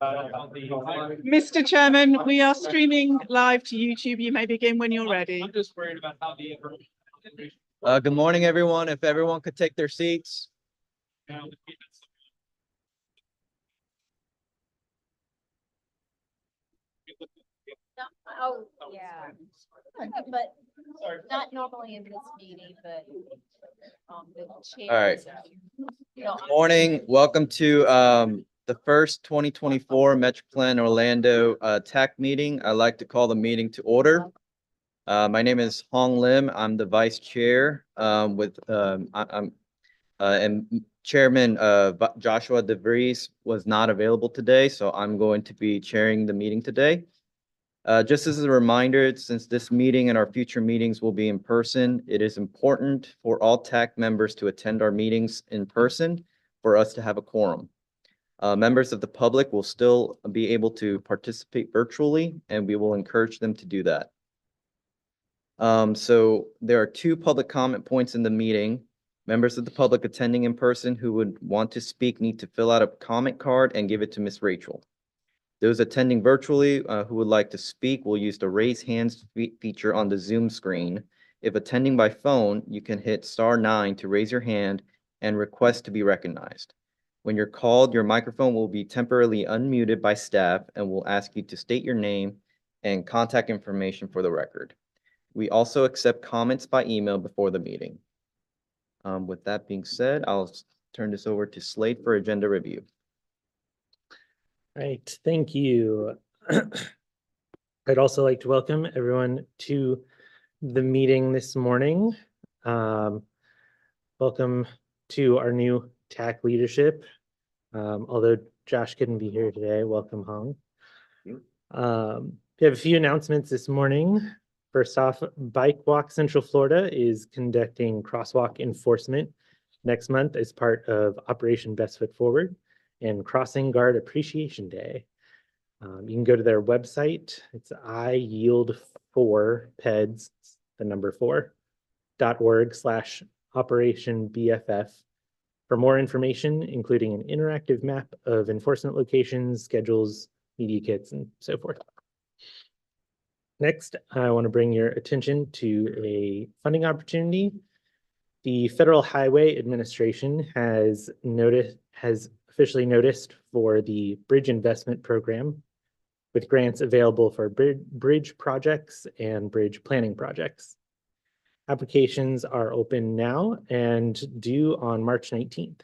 Mr. Chairman, we are streaming live to YouTube. You may begin when you're ready. I'm just worried about how the information. Good morning, everyone. If everyone could take their seats. Oh, yeah, but not normally in this meeting, but the chair. All right. Morning. Welcome to the first 2024 Metroplan Orlando TAC meeting. I'd like to call the meeting to order. My name is Hong Lim. I'm the vice chair and Chairman Joshua DeVries was not available today, so I'm going to be chairing the meeting today. Just as a reminder, since this meeting and our future meetings will be in person, it is important for all TAC members to attend our meetings in person for us to have a quorum. Members of the public will still be able to participate virtually, and we will encourage them to do that. So there are 2 public comment points in the meeting. Members of the public attending in person who would want to speak need to fill out a comment card and give it to Ms. Rachel. Those attending virtually who would like to speak will use the raise hands feature on the Zoom screen. If attending by phone, you can hit *9 to raise your hand and request to be recognized. When you're called, your microphone will be temporarily unmuted by staff and will ask you to state your name and contact information for the record. We also accept comments by email before the meeting. With that being said, I'll turn this over to Slade for agenda review. Right, thank you. I'd also like to welcome everyone to the meeting this morning. Welcome to our new TAC leadership. Although Josh couldn't be here today, welcome Hong. We have a few announcements this morning. First off, Bike Walk Central Florida is conducting crosswalk enforcement next month as part of Operation Best Foot Forward and Crossing Guard Appreciation Day. You can go to their website. It's iyield4peds, the number 4.org/Operation BFF for more information, including an interactive map of enforcement locations, schedules, media kits, and so forth. Next, I want to bring your attention to a funding opportunity. The Federal Highway Administration has officially noticed for the Bridge Investment Program, with grants available for bridge projects and bridge planning projects. Applications are open now and due on March 19th.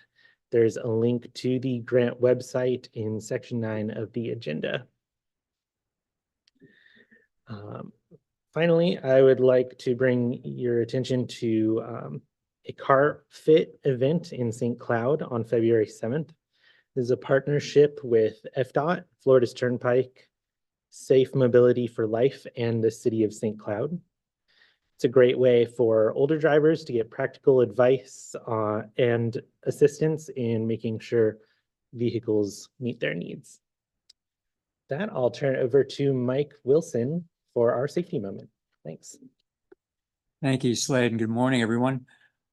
There's a link to the grant website in section 9 of the agenda. Finally, I would like to bring your attention to a car fit event in St. Cloud on February 7th. This is a partnership with FDOT, Florida's Turnpike, Safe Mobility for Life, and the City of St. Cloud. It's a great way for older drivers to get practical advice and assistance in making sure vehicles meet their needs. With that, I'll turn it over to Mike Wilson for our safety moment. Thanks. Thank you, Slade, and good morning, everyone.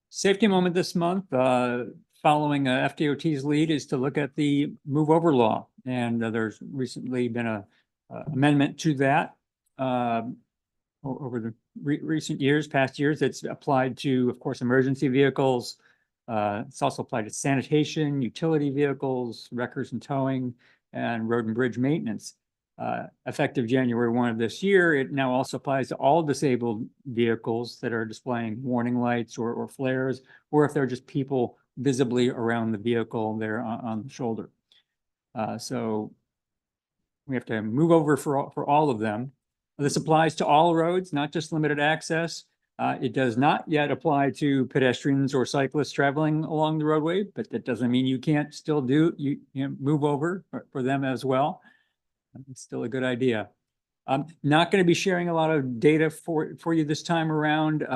Safety moment this month, following FDOT's lead, is to look at the move over law. And there's recently been a amendment to that over the recent years, past years. It's applied to, of course, emergency vehicles. It's also applied to sanitation, utility vehicles, wreckers and towing, and road and bridge maintenance. Effective January 1 of this year, it now also applies to all disabled vehicles that are displaying warning lights or flares, or if they're just people visibly around the vehicle there on the shoulder. So we have to move over for all of them. This applies to all roads, not just limited access. It does not yet apply to pedestrians or cyclists traveling along the roadway, but that doesn't mean you can't still move over for them as well. It's still a good idea. I'm not going to be sharing a lot of data for you this time around.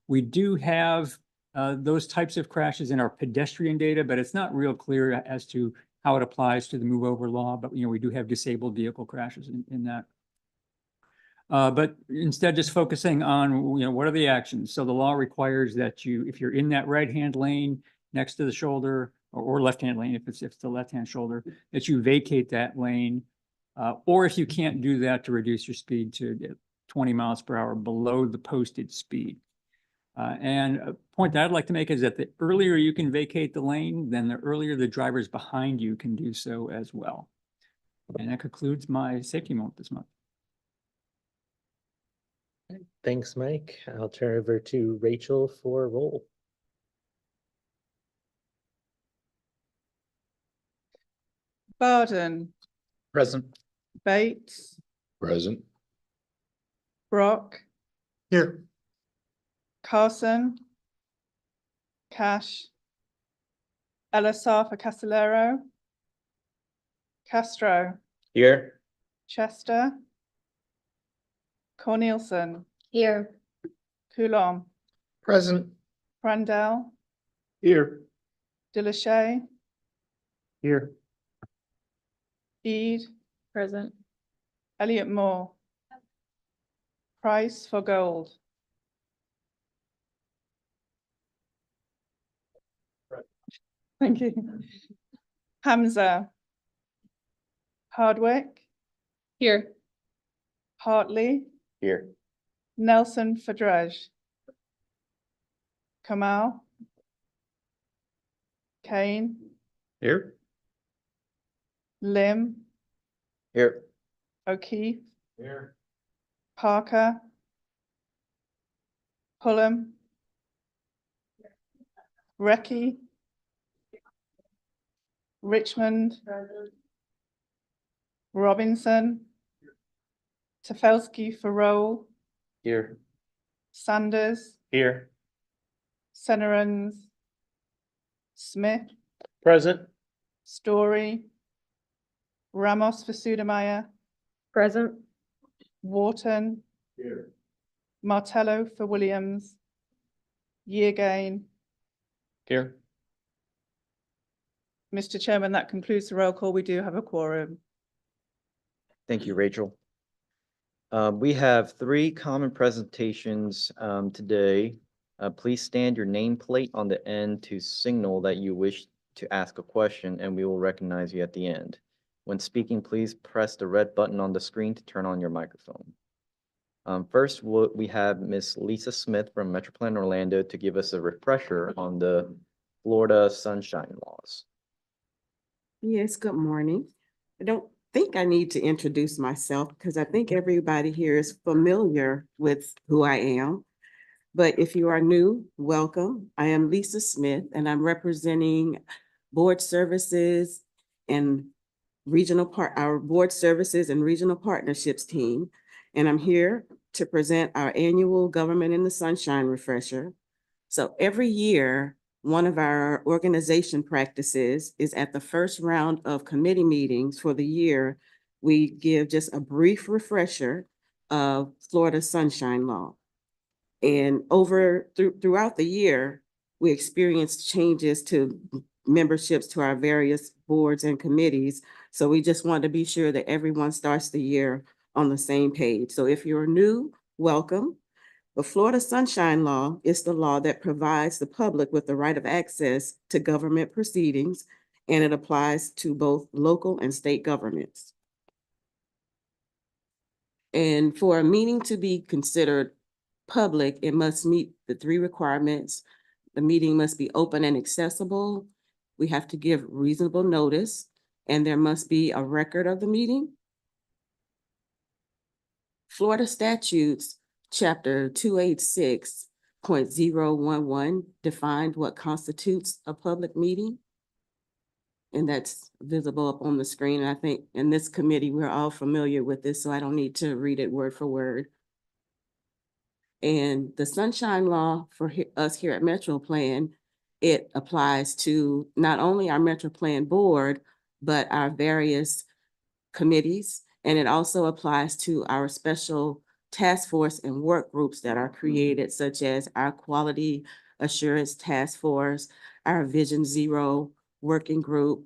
We do have those types of crashes in our pedestrian data, but it's not real clear as to how it applies to the move over law. But we do have disabled vehicle crashes in that. But instead, just focusing on what are the actions. So the law requires that if you're in that right-hand lane next to the shoulder or left-hand lane, if it's the left-hand shoulder, that you vacate that lane. Or if you can't do that, to reduce your speed to 20 miles per hour below the posted speed. And a point that I'd like to make is that the earlier you can vacate the lane, then the earlier the drivers behind you can do so as well. And that concludes my safety moment this month. Thanks, Mike. I'll turn over to Rachel for roll. Barden, Present. Bates, Present. Brock, Here. Carson, Cash, Elasafa Castellero, Castro, Here. Chester, Cornelison, Here. Coulomb, Present. Randall, Here. Delachey, Here. Ede, Present. Elliot Moore, Price for Gold. Thank you. Hamza, Hardwick, Here. Hartley, Here. Nelson Fadrej, Kamal, Kane, Here. Lim, Here. O'Keefe, Here. Parker, Pullum, Recky, Richmond, Robinson, Tefelsky Farrell, Here. Sanders, Here. Senerans, Smith, Present. Story, Ramos for Sudamaya, Present. Wharton, Here. Martello for Williams, Yeargain. Here. Mr. Chairman, that concludes the roll call. We do have a quorum. Thank you, Rachel. We have 3 common presentations today. Please stand your nameplate on the end to signal that you wish to ask a question, and we will recognize you at the end. When speaking, please press the red button on the screen to turn on your microphone. First, we have Miss Lisa Smith from Metroplan Orlando to give us a refresher on the Florida sunshine laws. Yes, good morning. I don't think I need to introduce myself because I think everybody here is familiar with who I am. But if you are new, welcome. I am Lisa Smith and I'm representing board services and our board services and regional partnerships team. And I'm here to present our annual Government in the Sunshine refresher. So every year, one of our organization practices is at the first round of committee meetings for the year, we give just a brief refresher of Florida Sunshine Law. And throughout the year, we experienced changes to memberships to our various boards and committees. So we just want to be sure that everyone starts the year on the same page. So if you're new, welcome. The Florida Sunshine Law is the law that provides the public with the right of access to government proceedings, and it applies to both local and state governments. And for a meeting to be considered public, it must meet the 3 requirements. The meeting must be open and accessible. We have to give reasonable notice, and there must be a record of the meeting. Florida statutes Chapter 286.011 defined what constitutes a public meeting. And that's visible up on the screen. And I think in this committee, we're all familiar with this, so I don't need to read it word for word. And the Sunshine Law for us here at MetroPlan, it applies to not only our MetroPlan board, but our various committees. And it also applies to our special task force and work groups that are created, such as our Quality Assurance Task Force, our Vision Zero Working Group,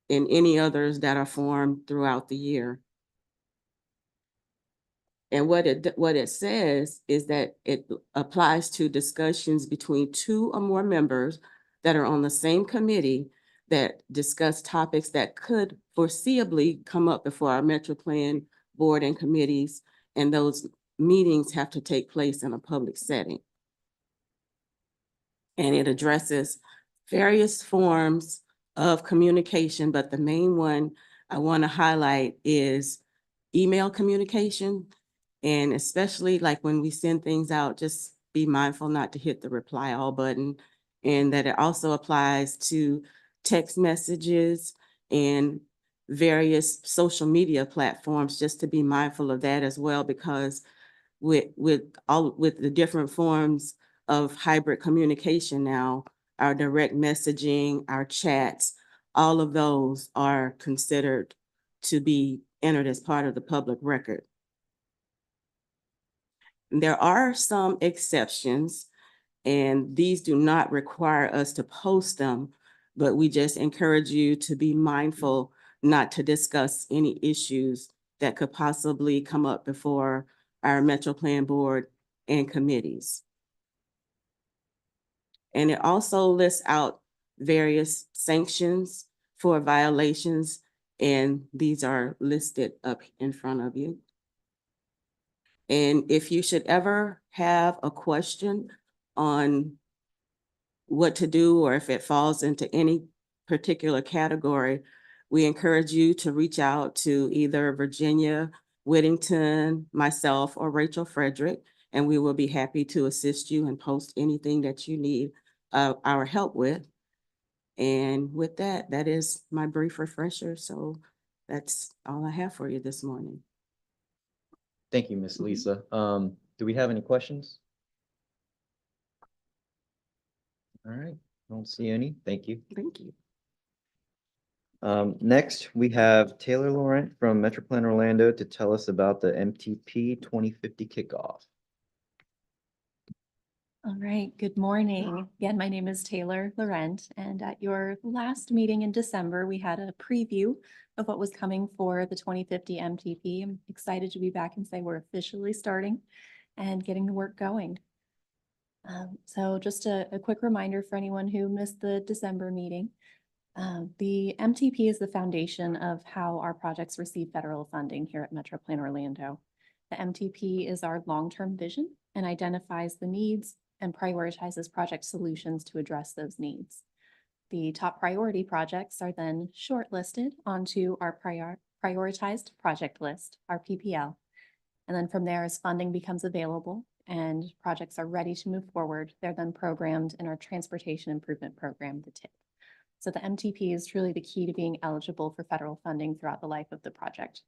and any others that are formed throughout the year. And what it says is that it applies to discussions between 2 or more members that are on the same committee that discuss topics that could foreseeably come up before our Metro Plan Board and committees, and those meetings have to take place in a public setting. And it addresses various forms of communication, but the main one I want to highlight is email communication. And especially like when we send things out, just be mindful not to hit the reply all button. And that it also applies to text messages and various social media platforms, just to be mindful of that as well, because with the different forms of hybrid communication now, our direct messaging, our chats, all of those are considered to be entered as part of the public record. There are some exceptions, and these do not require us to post them, but we just encourage you to be mindful not to discuss any issues that could possibly come up before our Metro Plan Board and committees. And it also lists out various sanctions for violations, and these are listed up in front of you. And if you should ever have a question on what to do, or if it falls into any particular category, we encourage you to reach out to either Virginia Whittington, myself, or Rachel Frederick, and we will be happy to assist you and post anything that you need our help with. And with that, that is my brief refresher. So that's all I have for you this morning. Thank you, Ms. Lisa. Do we have any questions? All right, I don't see any. Thank you. Thank you. Next, we have Taylor Laurent from Metro Plan Orlando to tell us about the MTP 2050 kickoff. All right, good morning. Again, my name is Taylor Laurent, and at your last meeting in December, we had a preview of what was coming for the 2050 MTP. I'm excited to be back and say we're officially starting and getting the work going. So just a quick reminder for anyone who missed the December meeting. The MTP is the foundation of how our projects receive federal funding here at Metro Plan Orlando. The MTP is our long-term vision and identifies the needs and prioritizes project solutions to address those needs. The top priority projects are then shortlisted onto our prioritized project list, our PPL. And then from there, as funding becomes available and projects are ready to move forward, they're then programmed in our Transportation Improvement Program, the TIP. So the MTP is truly the key to being eligible for federal funding throughout the life of the project.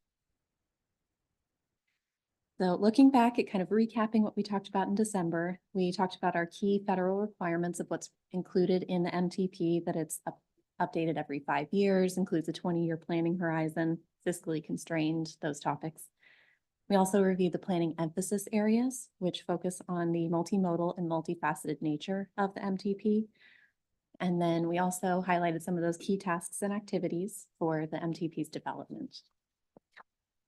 So looking back at kind of recapping what we talked about in December, we talked about our key federal requirements of what's included in the MTP, that it's updated every 5 years, includes a 20-year planning horizon, fiscally constrained, those topics. We also reviewed the planning emphasis areas, which focus on the multimodal and multifaceted nature of the MTP. And then we also highlighted some of those key tasks and activities for the MTP's development.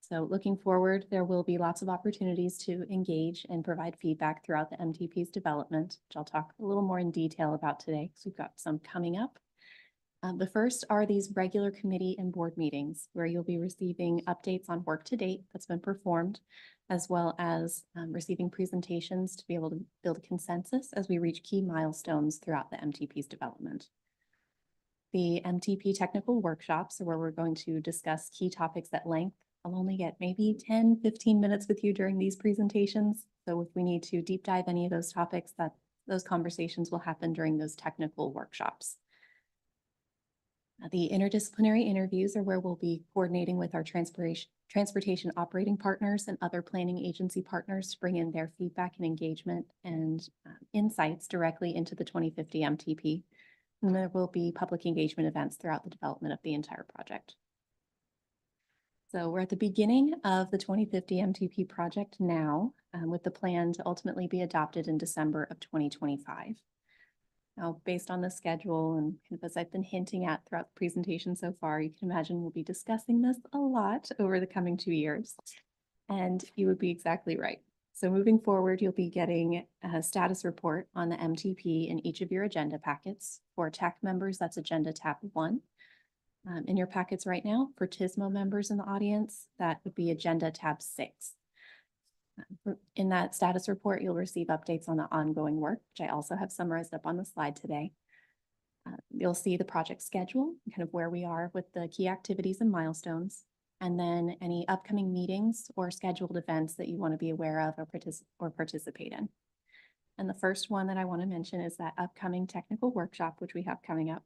So looking forward, there will be lots of opportunities to engage and provide feedback throughout the MTP's development, which I'll talk a little more in detail about today, because we've got some coming up. The first are these regular committee and board meetings, where you'll be receiving updates on work to date that's been performed, as well as receiving presentations to be able to build a consensus as we reach key milestones throughout the MTP's development. The MTP technical workshops are where we're going to discuss key topics at length. I'll only get maybe 10, 15 minutes with you during these presentations. So if we need to deep dive any of those topics, those conversations will happen during those technical workshops. The interdisciplinary interviews are where we'll be coordinating with our transportation operating partners and other planning agency partners to bring in their feedback and engagement and insights directly into the 2050 MTP. And there will be public engagement events throughout the development of the entire project. So we're at the beginning of the 2050 MTP project now, with the plan to ultimately be adopted in December of 2025. Now, based on the schedule and kind of as I've been hinting at throughout the presentation so far, you can imagine we'll be discussing this a lot over the coming 2 years. And you would be exactly right. So moving forward, you'll be getting a status report on the MTP in each of your agenda packets. For TAC members, that's agenda tab 1. In your packets right now, for TISMO members in the audience, that would be agenda tab 6. In that status report, you'll receive updates on the ongoing work, which I also have summarized up on the slide today. You'll see the project schedule, kind of where we are with the key activities and milestones, and then any upcoming meetings or scheduled events that you want to be aware of or participate in. And the first one that I want to mention is that upcoming technical workshop, which we have coming up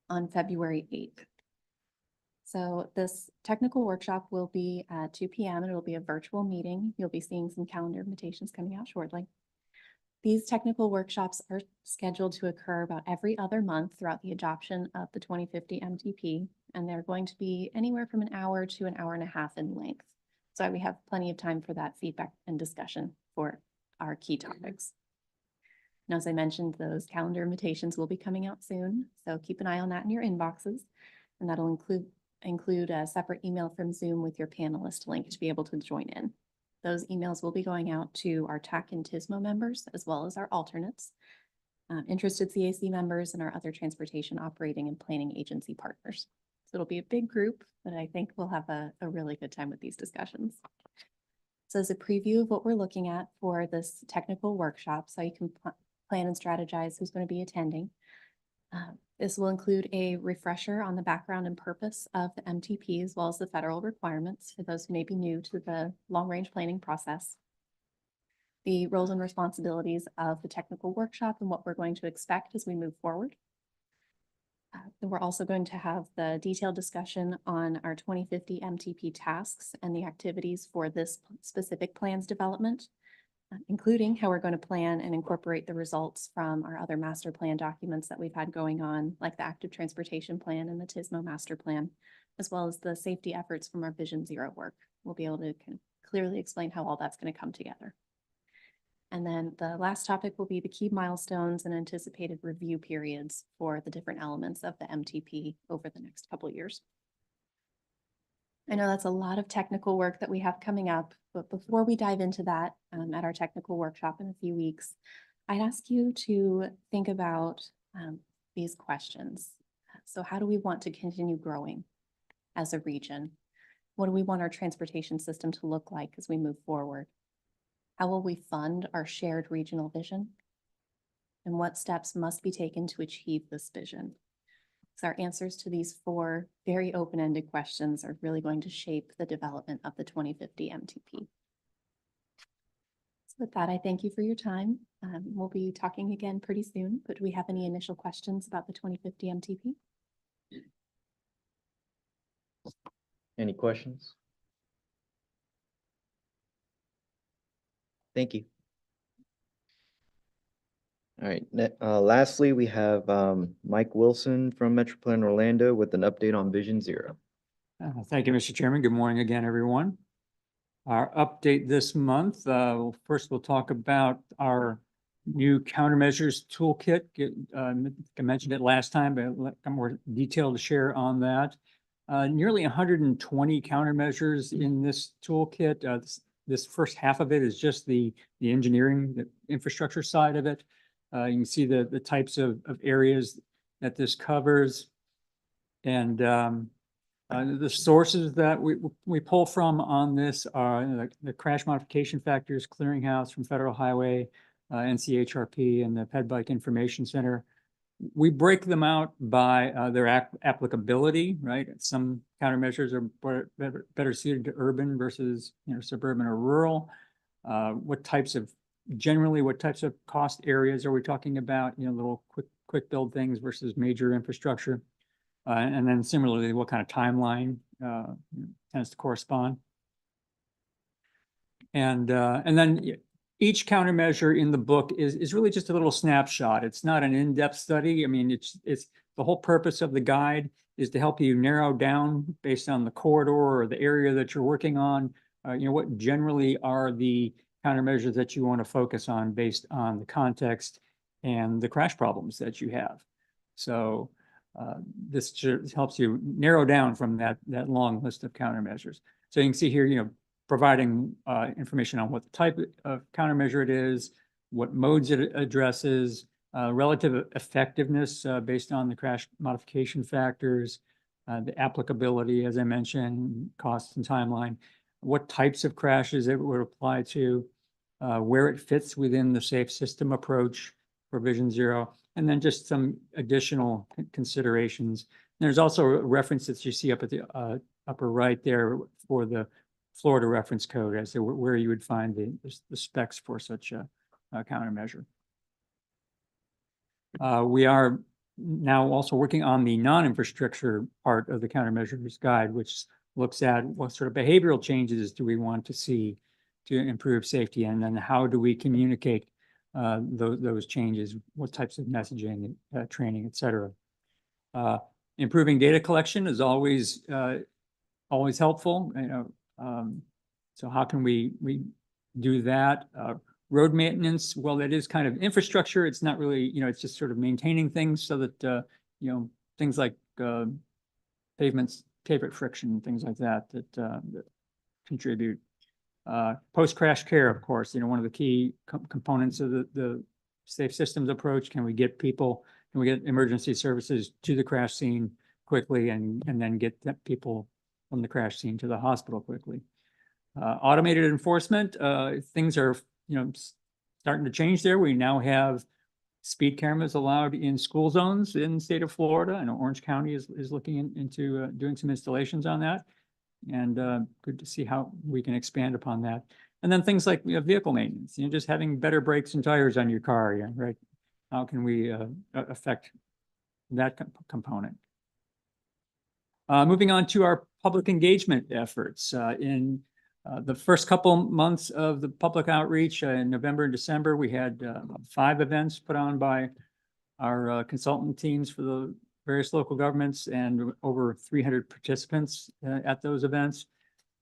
on February 8th. So this technical workshop will be at 2 p.m. It will be a virtual meeting. You'll be seeing some calendar invitations coming out shortly. These technical workshops are scheduled to occur about every other month throughout the adoption of the 2050 MTP, and they're going to be anywhere from an hour to an hour and a half in length. So we have plenty of time for that feedback and discussion for our key topics. And as I mentioned, those calendar invitations will be coming out soon, so keep an eye on that in your inboxes, and that'll include a separate email from Zoom with your panelist link to be able to join in. Those emails will be going out to our TAC and TISMO members, as well as our alternates, interested CAC members, and our other transportation operating and planning agency partners. So it'll be a big group, but I think we'll have a really good time with these discussions. So as a preview of what we're looking at for this technical workshop, so you can plan and strategize who's going to be attending. This will include a refresher on the background and purpose of the MTP, as well as the federal requirements for those who may be new to the long-range planning process. The roles and responsibilities of the technical workshop and what we're going to expect as we move forward. Then we're also going to have the detailed discussion on our 2050 MTP tasks and the activities for this specific plan's development, including how we're going to plan and incorporate the results from our other master plan documents that we've had going on, like the active transportation plan and the TISMO master plan, as well as the safety efforts from our Vision Zero work. We'll be able to kind of clearly explain how all that's going to come together. And then the last topic will be the key milestones and anticipated review periods for the different elements of the MTP over the next couple of years. I know that's a lot of technical work that we have coming up, but before we dive into that at our technical workshop in a few weeks, I'd ask you to think about these questions. So how do we want to continue growing as a region? What do we want our transportation system to look like as we move forward? How will we fund our shared regional vision? And what steps must be taken to achieve this vision? So our answers to these 4 very open-ended questions are really going to shape the development of the 2050 MTP. So with that, I thank you for your time. We'll be talking again pretty soon, but do we have any initial questions about the 2050 MTP? Any questions? Thank you. All right, lastly, we have Mike Wilson from Metroplan Orlando with an update on Vision Zero. Thank you, Mr. Chairman. Good morning again, everyone. Our update this month, first we'll talk about our new countermeasures toolkit. I mentioned it last time, but I'm more detail to share on that. Nearly 120 countermeasures in this toolkit. This first half of it is just the engineering, the infrastructure side of it. You can see the types of areas that this covers. And the sources that we pull from on this are the crash modification factors clearinghouse from Federal Highway, NCHRP, and the Ped Bike Information Center. We break them out by their applicability, right? Some countermeasures are better suited to urban versus suburban or rural. What types of cost areas are we talking about? Little quick build things versus major infrastructure. And then similarly, what kind of timeline tends to correspond. And then each countermeasure in the book is really just a little snapshot. It's not an in-depth study. I mean, it's the whole purpose of the guide is to help you narrow down based on the corridor or the area that you're working on. What generally are the countermeasures that you want to focus on based on the context and the crash problems that you have. So this helps you narrow down from that long list of countermeasures. So you can see here, providing information on what the type of countermeasure it is, what modes it addresses, relative effectiveness based on the crash modification factors, the applicability, as I mentioned, costs and timeline, what types of crashes it would apply to, where it fits within the safe system approach for Vision Zero, and then just some additional considerations. There's also a reference that you see up at the upper right there for the Florida reference code as to where you would find the specs for such a countermeasure. We are now also working on the non-infrastructure part of the countermeasures guide, which looks at what sort of behavioral changes do we want to see to improve safety, and then how do we communicate those changes, what types of messaging, training, et cetera. Improving data collection is always helpful, so how can we do that? Road maintenance, well, that is kind of infrastructure. It's not really, it's just sort of maintaining things so that, things like pavement friction, things like that contribute. Post-crash care, of course, one of the key components of the safe systems approach. Can we get emergency services to the crash scene quickly and then get people from the crash scene to the hospital quickly? Automated enforcement, things are starting to change there. We now have speed cameras allowed in school zones in the state of Florida. I know Orange County is looking into doing some installations on that, and good to see how we can expand upon that. And then things like vehicle maintenance, just having better brakes and tires on your car, right? How can we affect that component? Moving on to our public engagement efforts. In the first couple months of the public outreach in November and December, we had 5 events put on by our consultant teams for the various local governments, and over 300 participants at those events.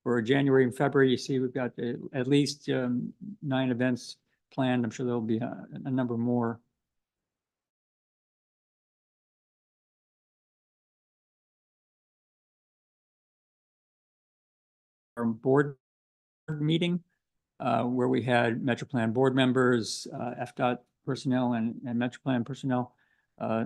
For January and February, you see we've got at least 9 events planned. I'm sure there'll be a number more. Our board meeting where we had MetroPlan board members, FDOT personnel and MetroPlan personnel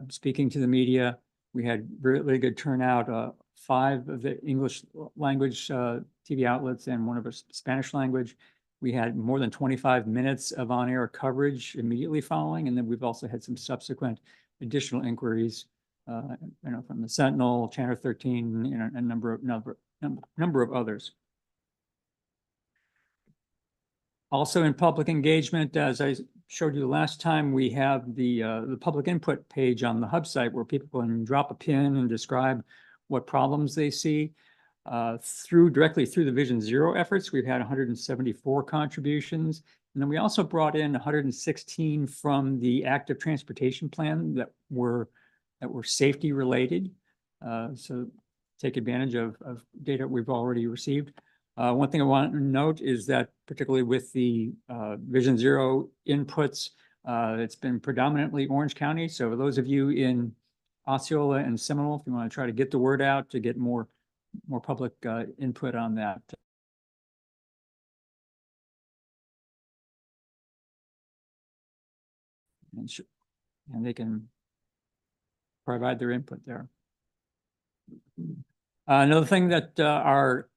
speaking to the media. We had really good turnout, 5 of the English language TV outlets and 1 of us Spanish language. We had more than 25 minutes of on-air coverage immediately following, and then we've also had some subsequent additional inquiries, from the Sentinel, Channel 13, and a number of others. Also in public engagement, as I showed you last time, we have the public input page on the hub site where people can drop a pin and describe what problems they see. Directly through the Vision Zero efforts, we've had 174 contributions. And then we also brought in 116 from the active transportation plan that were safety related. So take advantage of data we've already received. One thing I want to note is that particularly with the Vision Zero inputs, it's been predominantly Orange County. So for those of you in Osceola and Seminole, if you want to try to get the word out to get more public input on that. And they can provide their input there. Another thing that our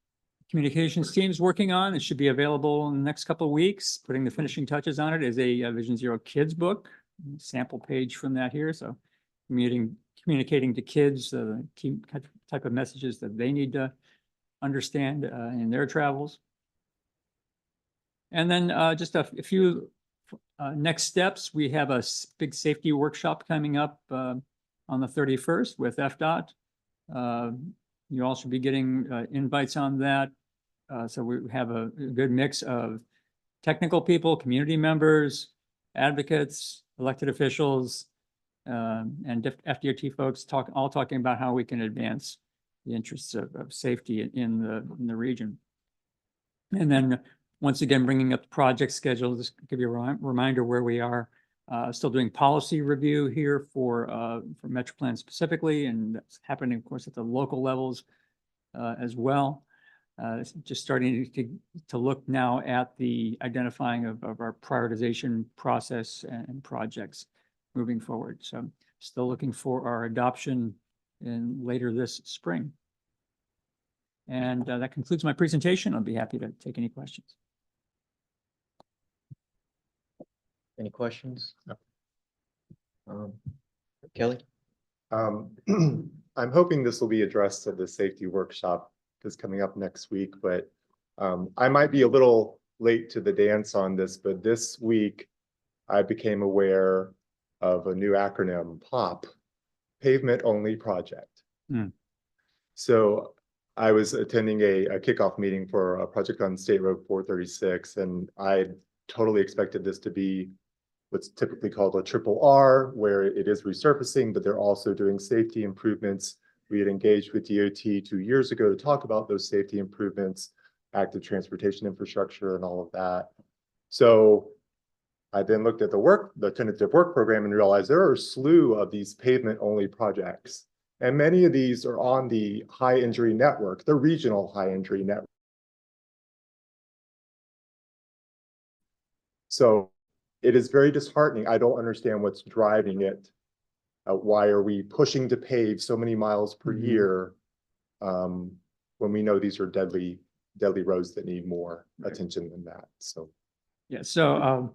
communications team is working on, it should be available in the next couple of weeks, putting the finishing touches on it, is a Vision Zero Kids book, sample page from that here. So communicating to kids the key type of messages that they need to understand in their travels. And then just a few next steps. We have a big safety workshop coming up on the 31st with FDOT. You all should be getting invites on that. So we have a good mix of technical people, community members, advocates, elected officials, and FDOT folks all talking about how we can advance the interests of safety in the region. And then once again, bringing up the project schedule, just give you a reminder where we are. Still doing policy review here for MetroPlan specifically, and that's happening, of course, at the local levels as well. just starting to look now at the identifying of our prioritization process and projects moving forward. So still looking for our adoption in later this spring. And that concludes my presentation. I'll be happy to take any questions. Any questions? Kelly? I'm hoping this will be addressed at the safety workshop that's coming up next week, but I might be a little late to the dance on this, but this week I became aware of a new acronym, POP, Pavement Only Project. Hmm. So I was attending a kickoff meeting for a project on State Road 436, and I totally expected this to be what's typically called a triple R, where it is resurfacing, but they're also doing safety improvements. We had engaged with DOT 2 years ago to talk about those safety improvements, active transportation infrastructure and all of that. So I then looked at the tentative work program and realized there are a slew of these pavement only projects. And many of these are on the high injury network, the regional high injury network. So it is very disheartening. I don't understand what's driving it. Why are we pushing to pave so many miles per year when we know these are deadly roads that need more attention than that? So Yeah. So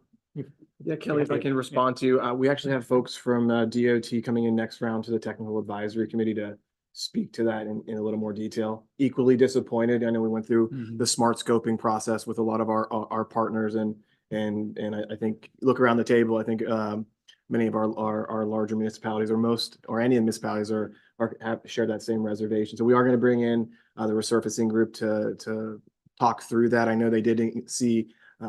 Yeah, Kelly, if I can respond to, we actually have folks from DOT coming in next round to the technical advisory committee to speak to that in a little more detail. Equally disappointed. I know we went through the smart scoping process with a lot of our partners and I think look around the table. I think many of our larger municipalities or any of the municipalities have shared that same reservation. So we are going to bring in the resurfacing group to talk through that. I know they didn't see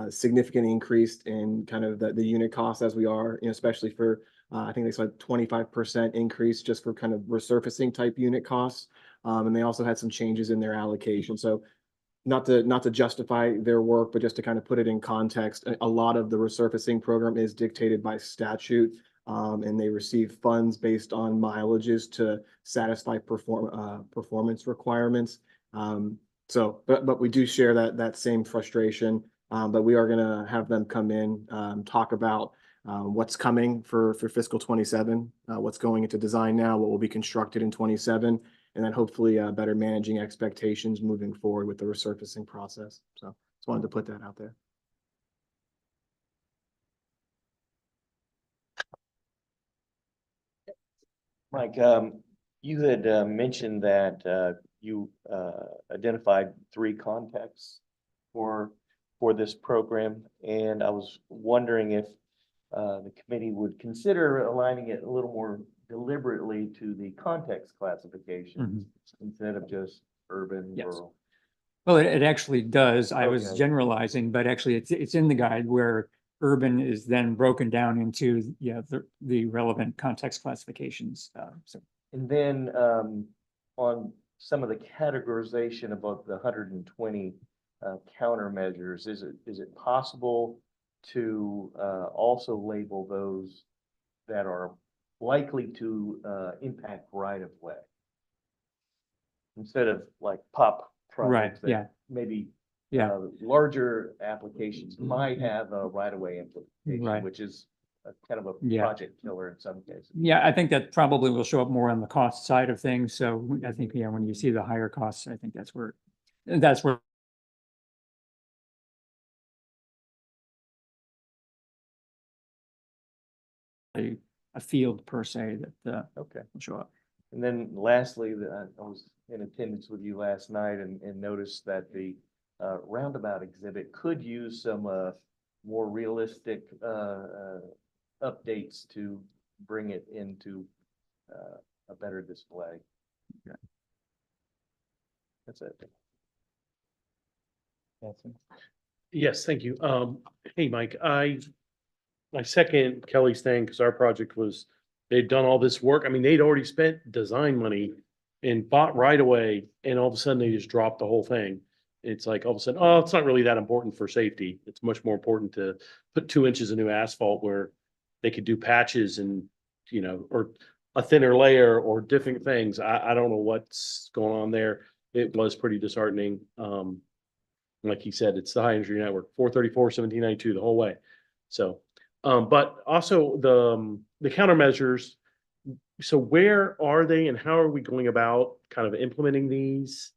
significant increase in kind of the unit cost as we are, especially for I think they saw 25% increase just for kind of resurfacing type unit costs. And they also had some changes in their allocation. So not to justify their work, but just to kind of put it in context, a lot of the resurfacing program is dictated by statute, and they receive funds based on mileages to satisfy performance requirements. But we do share that same frustration. But we are going to have them come in, talk about what's coming for fiscal 27, what's going into design now, what will be constructed in 27. And then hopefully better managing expectations moving forward with the resurfacing process. So just wanted to put that out there. Mike, you had mentioned that you identified 3 contexts for this program, and I was wondering if the committee would consider aligning it a little more deliberately to the context classifications instead of just urban, rural. well, it actually does. I was Okay. generalizing, but actually it's in the guide where urban is then broken down into the relevant context classifications. So And then on some of the categorization about the 120 countermeasures, is it possible to also label those that are likely to impact right of way instead of like POP projects that maybe larger applications might have a right of way implication, which is kind of a project killer in some cases. Yeah, I think that probably will show up more on the cost side of things. So I think, when you see the higher costs, I think that's where a field per se that Okay. will show up. And then lastly, I was in attendance with you last night and noticed that the roundabout exhibit could use some more realistic updates to bring it into a better display. Okay. That's it. Yes, thank you. Hey, Mike, I second Kelly's thing because our project they'd done all this work. I mean, they'd already spent design money and bought right away, and all of a sudden they just dropped the whole thing. It's like all of a sudden, oh, it's not really that important for safety. It's much more important to put 2 inches of new asphalt where they could do patches and, or a thinner layer or different things. I don't know what's going on there. it was pretty disheartening. Like he said, it's the high energy network, 434, 1792 the whole way. So, but also the countermeasures. So where are they and how are we going about kind of implementing these?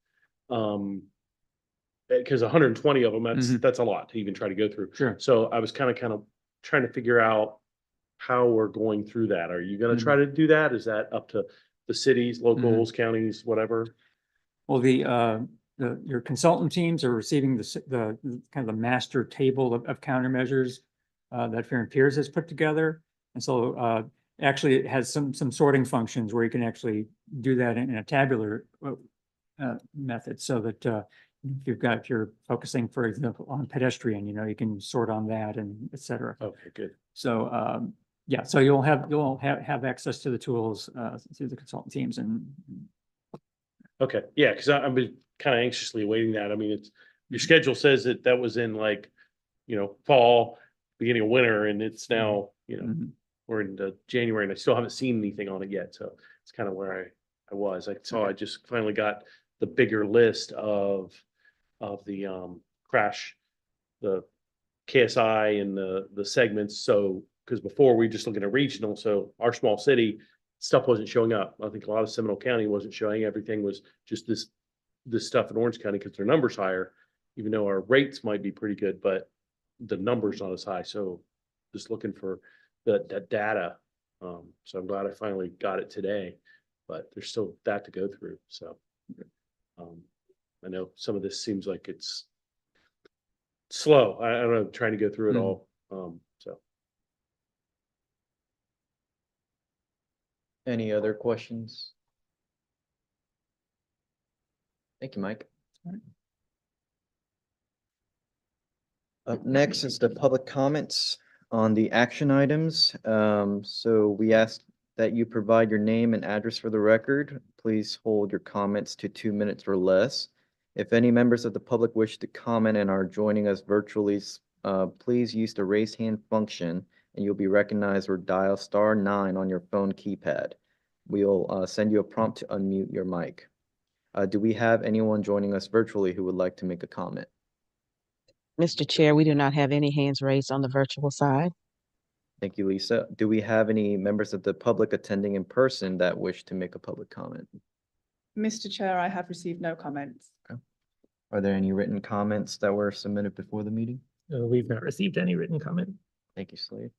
Because 120 of them, that's a lot to even try to go through. Sure. So I was kind of trying to figure out how we're going through that. Are you going to try to do that? Is that up to the cities, locals, counties, whatever? Well, your consultant teams are receiving the kind of the master table of countermeasures that Fair and Peers has put together. And so actually it has some sorting functions where you can actually do that in a tabular method, so that if you're focusing, for example, on pedestrian, you can sort on that and et cetera. Okay, good. So yeah, so you'll have access to the tools through the consultant teams. And Okay, yeah, because I've been kind of anxiously awaiting that. I mean, it's your schedule says that was in like, fall, beginning of winter, and it's now, we're into January, and I still haven't seen anything on it yet. So it's kind of where I was. I saw I just finally got the bigger list of the crash, the KSI and the segments. So because before we were just looking at regional, so our small city stuff wasn't showing up. I think a lot of Seminole County wasn't showing. Everything was just this stuff in Orange County because their numbers higher, even though our rates might be pretty good, but the numbers not as high. So just looking for that data. So I'm glad I finally got it today, but there's still that to go through. So I know some of this seems like it's slow. I don't know, trying to go through it all. So Any other questions? Thank you, Mike. Up next is the public comments on the action items. So we ask that you provide your name and address for the record. Please hold your comments to 2 minutes or less. If any members of the public wish to comment and are joining us virtually, please use the raise hand function and you'll be recognized, or dial *9 on your phone keypad. We'll send you a prompt to unmute your mic. Do we have anyone joining us virtually who would like to make a comment? Mr. Chair, we do not have any hands raised on the virtual side. Thank you, Lisa. Do we have any members of the public attending in person that wish to make a public comment? Mr. Chair, I have received no comments. Are there any written comments that were submitted before the meeting? We've not received any written comment. Thank you, Slade.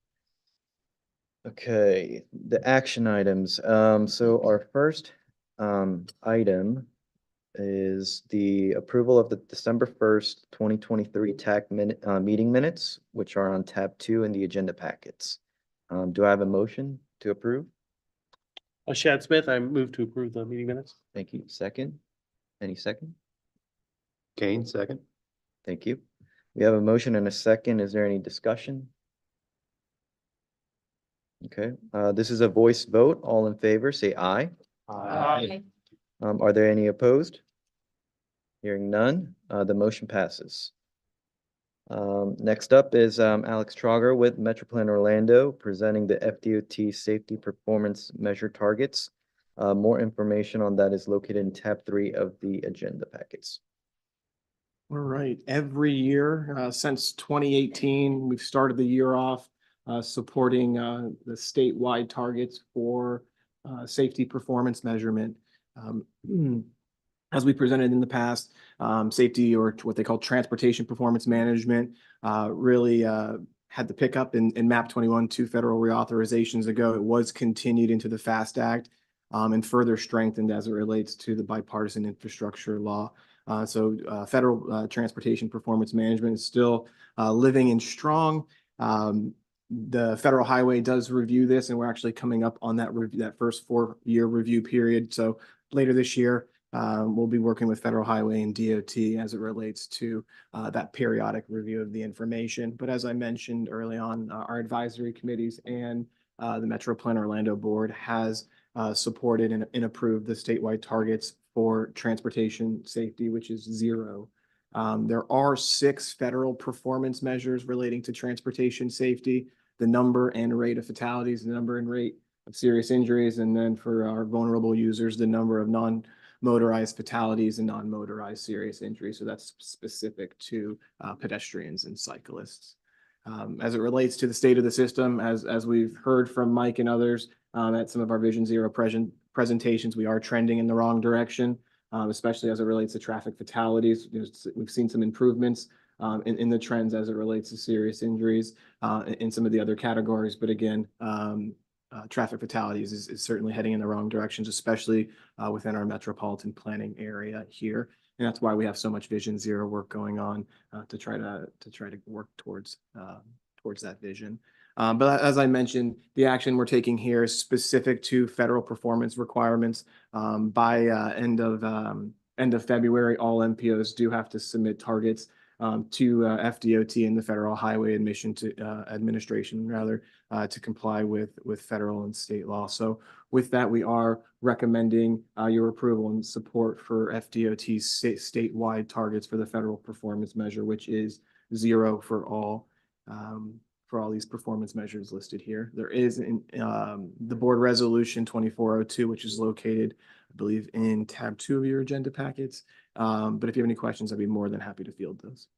Okay, the action items. So our first item is the approval of the December 1st, 2023 TAC meeting minutes, which are on tab 2 in the agenda packets. Do I have a motion to approve? Shad Smith, I move to approve the meeting minutes. Thank you. Second? Any second? Kane, second. Thank you. We have a motion and a second. Is there any discussion? Okay, this is a voice vote. All in favor, say aye. Aye. Are there any opposed? Hearing none, the motion passes. Next up is Alex Trauger with Metroplan Orlando presenting the FDOT Safety Performance Measure Targets. More information on that is located in tab 3 of the agenda packets. All right, every year since 2018, we've started the year off supporting the statewide targets for safety performance measurement. As we presented in the past, safety, or what they call transportation performance management, really had the pickup in MAP 21 2 federal reauthorizations ago. It was continued into the FAST Act and further strengthened as it relates to the bipartisan infrastructure law. So federal transportation performance management is still living and strong. The federal highway does review this, and we're actually coming up on that first 4-year review period. So later this year, we'll be working with federal highway and DOT as it relates to that periodic review of the information. But as I mentioned early on, our advisory committees and the Metroplan Orlando Board has supported and approved the statewide targets for transportation safety, which is 0. There are 6 federal performance measures relating to transportation safety: the number and rate of fatalities, the number and rate of serious injuries, and then for our vulnerable users, the number of motorized fatalities and non-motorized serious injuries. So that's specific to pedestrians and cyclists. As it relates to the state of the system, as we've heard from Mike and others at some of our Vision Zero presentations, we are trending in the wrong direction, especially as it relates to traffic fatalities. We've seen some improvements in the trends as it relates to serious injuries in some of the other categories. But again, traffic fatalities is certainly heading in the wrong directions, especially within our metropolitan planning area here. And that's why we have so much Vision Zero work going on to try to work towards that vision. But as I mentioned, the action we're taking here is specific to federal performance requirements. By end of February, all MPOs do have to submit targets to FDOT and the Federal Highway Administration to comply with federal and state law. So with that, we are recommending your approval and support for FDOT's statewide targets for the federal performance measure, which is 0 for all these performance measures listed here. There is the board resolution 2402, which is located, I believe, in tab 2 of your agenda packets. But if you have any questions, I'd be more than happy to field those.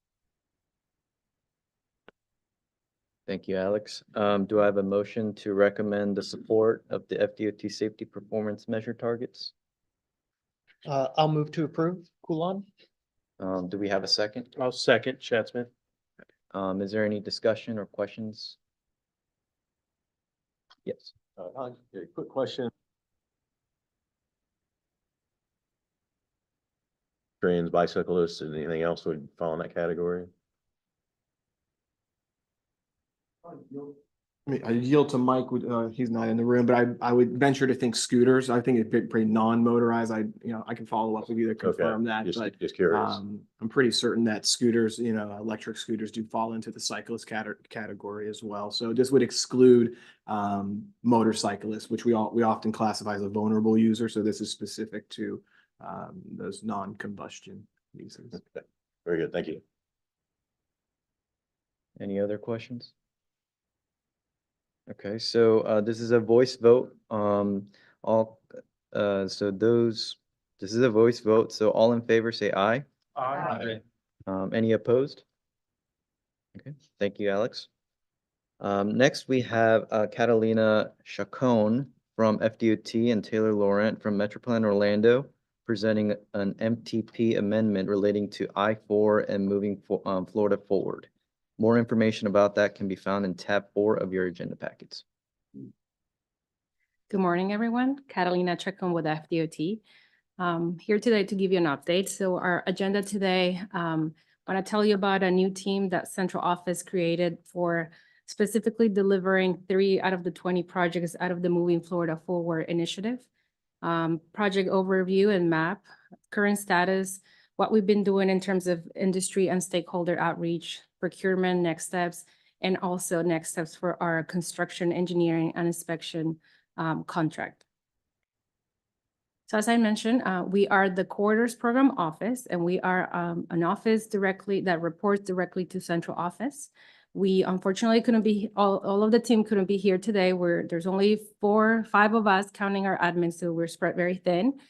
Thank you, Alex. Do I have a motion to recommend the support of the FDOT safety performance measure targets? I'll move to approve. Coulon? Do we have a second? I'll second Schätzman. Is there any discussion or questions? Yes. Quick question. Trains, bicyclists, and anything else would fall in that category? I mean, I yield to Mike. He's not in the room, but I would venture to think scooters. I think it's pretty non-motorized. I can follow up with you to confirm that. But Just curious. I'm pretty certain that scooters, electric scooters do fall into the cyclist category as well. So this would exclude motorcyclists, which we often classify as a vulnerable user. So this is specific to those non-combustion users. Okay. Very good. Thank you. Any other questions? Okay, so this is a voice vote. This is a voice vote. So all in favor, say aye. Aye. Any opposed? Okay, thank you, Alex. Next, we have Catalina Chacon from FDOT and Taylor Laurent from Metroplan Orlando presenting an MTP amendment relating to I-4 and moving Florida forward. More information about that can be found in tab 4 of your agenda packets. Good morning, everyone. Catalina Chacon with FDOT. Here today to give you an update. So our agenda today, I want to tell you about a new team that central office created for specifically delivering 3 out of the 20 projects out of the Moving Florida Forward initiative. Project overview and map, current status, what we've been doing in terms of industry and stakeholder outreach, procurement, next steps, and also next steps for our construction, engineering, and inspection contract. So as I mentioned, we are the Corridors Program Office, and we are an office that reports directly to central office. We unfortunately couldn't be, all of the team couldn't be here today. There's only 4 or 5 of us counting our admins, so we're spread very thin.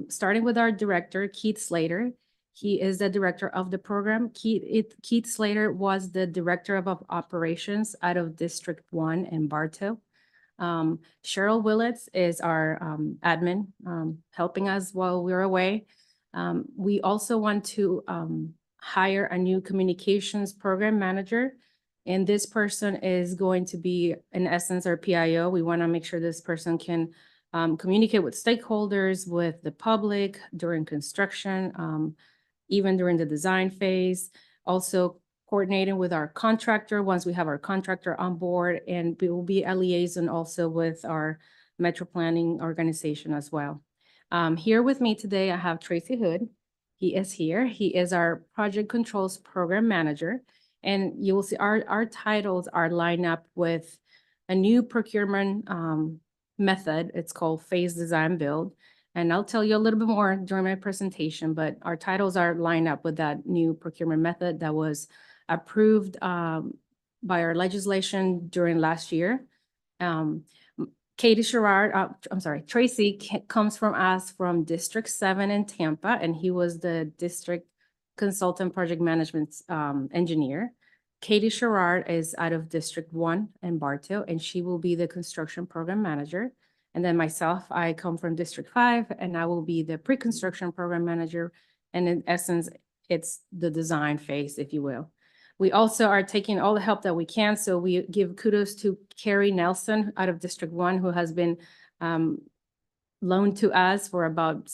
Starting with our director, Keith Slater. He is the director of the program. Keith Slater was the director of operations out of District 1 in Bartow. Cheryl Willets is our admin, helping us while we're away. We also want to hire a new communications program manager. And this person is going to be, in essence, our PIO. We want to make sure this person can communicate with stakeholders, with the public during construction, even during the design phase. Also coordinating with our contractor once we have our contractor on board, and we will be a liaison also with our metro planning organization as well. Here with me today, I have Tracy Hood. He is here. He is our project controls program manager. And you will see our titles are lined up with a new procurement method. It's called phase design build. And I'll tell you a little bit more during my presentation, but our titles are lined up with that new procurement method that was approved by our legislation during last year. Katie Sherrard, I'm sorry, Tracy comes from us from District 7 in Tampa, and he was the district consultant project management engineer. Katie Sherrard is out of District 1 in Bartow, and she will be the construction program manager. And then myself, I come from District 5, and I will be the pre-construction program manager. And in essence, it's the design phase, if you will. We also are taking all the help that we can. So we give kudos to Carrie Nelson out of District 1, who has been loaned to us for about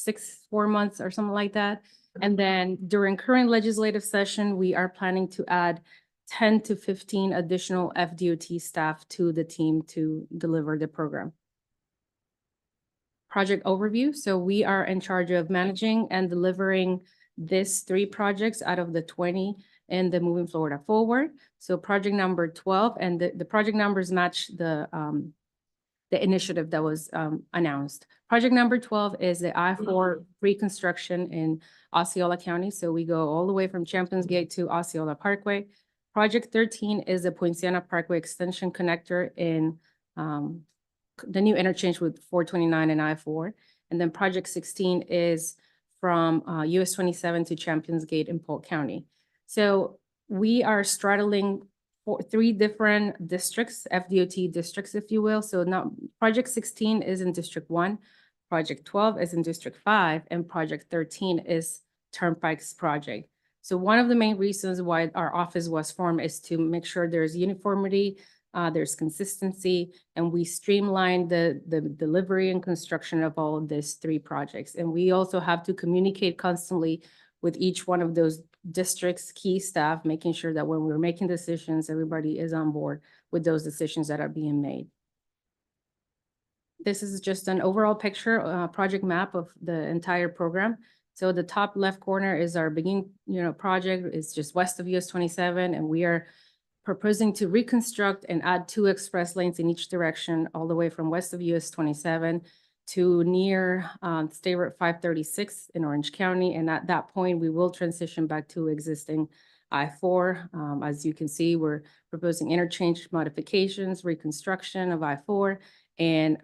4 months or something like that. And then during current legislative session, we are planning to add 10 to 15 additional FDOT staff to the team to deliver the program. Project overview. So we are in charge of managing and delivering these 3 projects out of the 20 in the Moving Florida Forward. So project number 12, and the project numbers match the initiative that was announced. Project number 12 is the I-4 reconstruction in Osceola County. So we go all the way from Champions Gate to Osceola Parkway. Project 13 is the Poinciana Parkway Extension Connector in the new interchange with 429 and I-4. And then project 16 is from US 27 to Champions Gate in Polk County. So we are straddling 3 different districts, FDOT districts, if you will. So now project 16 is in District 1, project 12 is in District 5, and project 13 is Turnpike's project. So one of the main reasons why our office was formed is to make sure there's uniformity, there's consistency, and we streamline the delivery and construction of all of these 3 projects. And we also have to communicate constantly with each one of those districts' key staff, making sure that when we're making decisions, everybody is on board with those decisions that are being made. This is just an overall picture, project map of the entire program. So the top left corner is our beginning, project. It's just west of US 27, and we are proposing to reconstruct and add 2 express lanes in each direction, all the way from west of US 27 to near State Road 536 in Orange County. And at that point, we will transition back to existing I-4. As you can see, we're proposing interchange modifications, reconstruction of I-4, and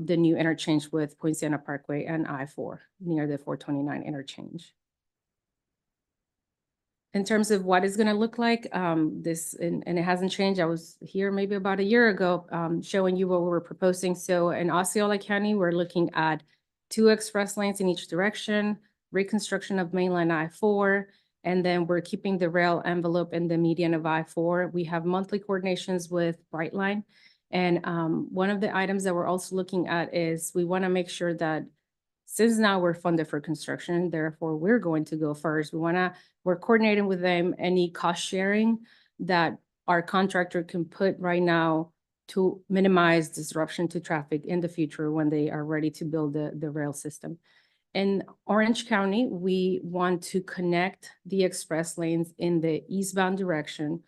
the new interchange with Poinciana Parkway and I-4 near the 429 interchange. In terms of what it's going to look like, and it hasn't changed. I was here maybe about a year ago showing you what we were proposing. So in Osceola County, we're looking at 2 express lanes in each direction, reconstruction of mainline I-4, and then we're keeping the rail envelope in the median of I-4. We have monthly coordinations with Brightline. And one of the items that we're also looking at is we want to make sure that since now we're funded for construction, therefore we're going to go first. We're coordinating with them any cost sharing that our contractor can put right now to minimize disruption to traffic in the future when they are ready to build the rail system. In Orange County, we want to connect the express lanes in the eastbound direction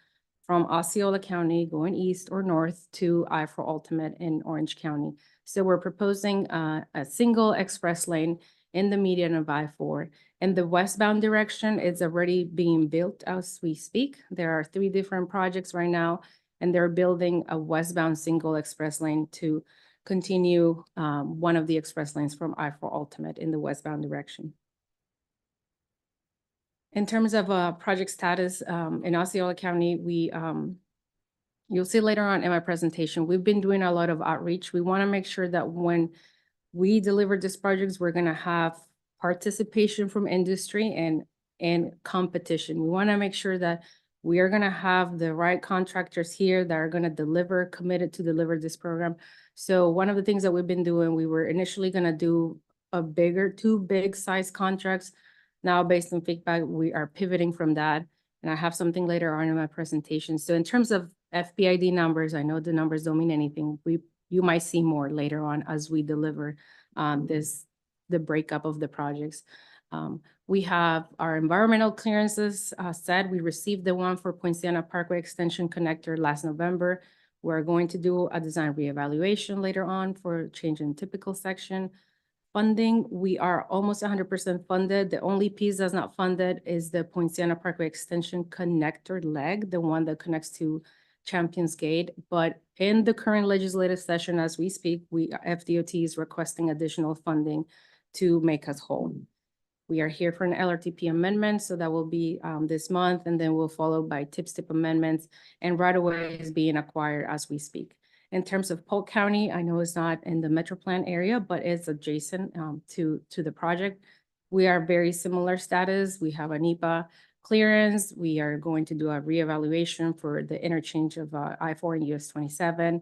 from Osceola County going east or north to I-4 Ultimate in Orange County. So we're proposing a single express lane in the median of I-4. In the westbound direction, it's already being built as we speak. There are 3 different projects right now, and they're building a westbound single express lane to continue one of the express lanes from I-4 Ultimate in the westbound direction. In terms of project status in Osceola County, you'll see later on in my presentation, we've been doing a lot of outreach. We want to make sure that when we deliver these projects, we're going to have participation from industry and competition. We want to make sure that we are going to have the right contractors here that are going to deliver, committed to deliver this program. So one of the things that we've been doing, we were initially going to do 2 big size contracts. Now, based on feedback, we are pivoting from that. And I have something later on in my presentation. So in terms of FPID numbers, I know the numbers don't mean anything. You might see more later on as we deliver the breakup of the projects. We have our environmental clearances set. We received the one for Poinciana Parkway Extension Connector last November. We're going to do a design reevaluation later on for change in typical section. Funding, we are almost 100% funded. The only piece that's not funded is the Poinciana Parkway Extension Connector leg, the one that connects to Champions Gate, but in the current legislative session as we speak, FDOT is requesting additional funding to make us whole. We are here for an LRTP amendment, so that will be this month, and then we'll follow by tip amendments, and right away is being acquired as we speak. In terms of Polk County, I know it's not in the Metro Plan area, but it's adjacent to the project. We are very similar status. We have a NEPA clearance. We are going to do a reevaluation for the interchange of I-4 and US 27.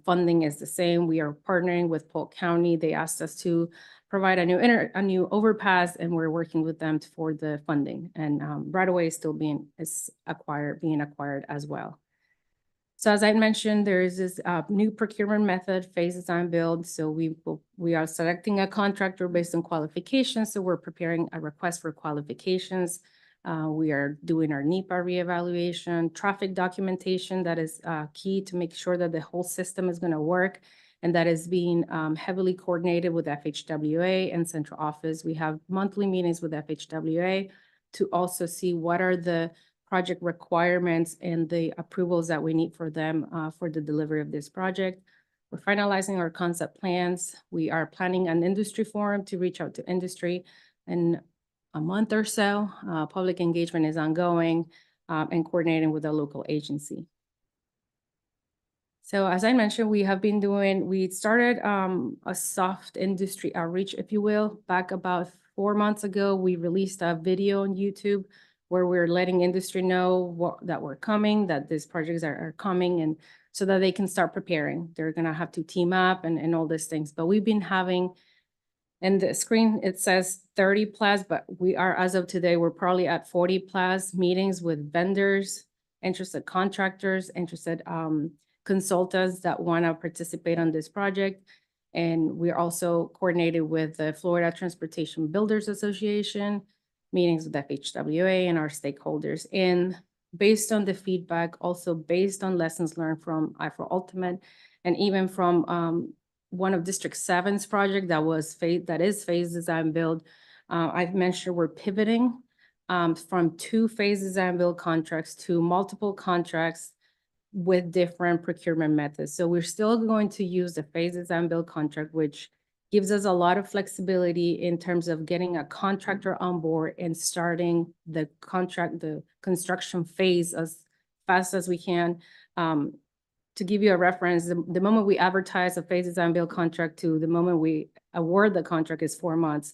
Funding is the same. We are partnering with Polk County. They asked us to provide a new overpass, and we're working with them for the funding. And right away, still being acquired as well. So as I mentioned, there is this new procurement method, phase design build. So we are selecting a contractor based on qualifications. So we're preparing a request for qualifications. We are doing our NEPA reevaluation, traffic documentation that is key to make sure that the whole system is going to work, and that is being heavily coordinated with FHWA and central office. We have monthly meetings with FHWA to also see what are the project requirements and the approvals that we need for them for the delivery of this project. We're finalizing our concept plans. We are planning an industry forum to reach out to industry in a month or so. Public engagement is ongoing and coordinating with a local agency. So as I mentioned, we started a soft industry outreach, if you will. Back about 4 months ago, we released a video on YouTube where we're letting industry know that we're coming, that these projects are coming, and so that they can start preparing. They're gonna have to team up and all these things. But we've been having, and the screen, it says 30 plus, but we are, as of today, we're probably at 40 plus meetings with vendors, interested contractors, interested consultants that wanna participate on this project. And we're also coordinated with the Florida Transportation Builders Association, meetings with FHWA and our stakeholders. And based on the feedback, also based on lessons learned from I-4 Ultimate, and even from one of District 7's project that is phase design build, I've mentioned we're pivoting from 2 phase design build contracts to multiple contracts with different procurement methods. So we're still going to use the phase design build contract, which gives us a lot of flexibility in terms of getting a contractor on board and starting the construction phase as fast as we can. To give you a reference, the moment we advertise a phase design build contract to the moment we award the contract is 4 months.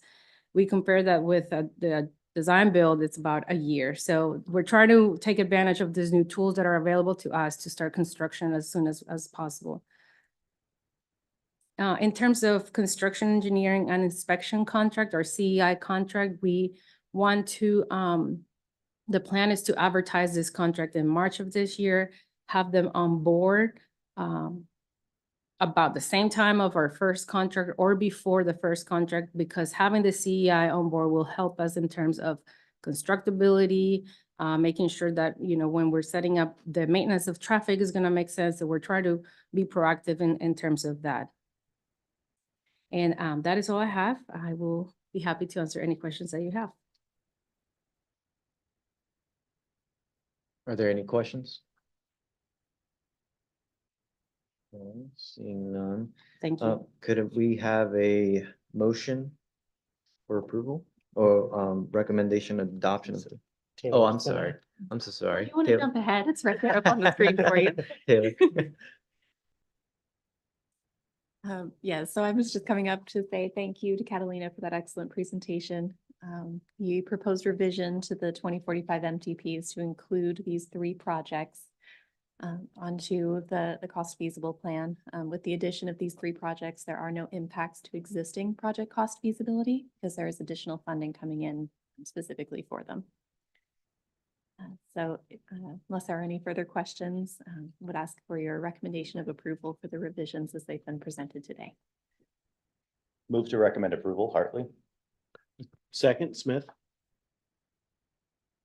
We compare that with the design build, it's about a year. So we're trying to take advantage of these new tools that are available to us to start construction as soon as possible. In terms of construction engineering and inspection contract or CEI contract, we want to, the plan is to advertise this contract in March of this year, have them on board about the same time of our first contract or before the first contract, because having the CEI on board will help us in terms of constructability, making sure that, when we're setting up the maintenance of traffic is going to make sense. So we're trying to be proactive in terms of that. And that is all I have. I will be happy to answer any questions that you have. Are there any questions? Seeing none. Thank you. Could we have a motion for approval or recommendation of adoption of the? Oh, I'm sorry. I'm so sorry. You want to jump ahead? It's right there up on the screen for you. Taylor. Yeah, so I was just coming up to say thank you to Catalina for that excellent presentation. You proposed revision to the 2045 MTPs to include these 3 projects onto the cost feasible plan. With the addition of these 3 projects, there are no impacts to existing project cost feasibility because there is additional funding coming in specifically for them. So unless there are any further questions, would ask for your recommendation of approval for the revisions as they've been presented today. Move to recommend approval, Hartley. Second, Smith.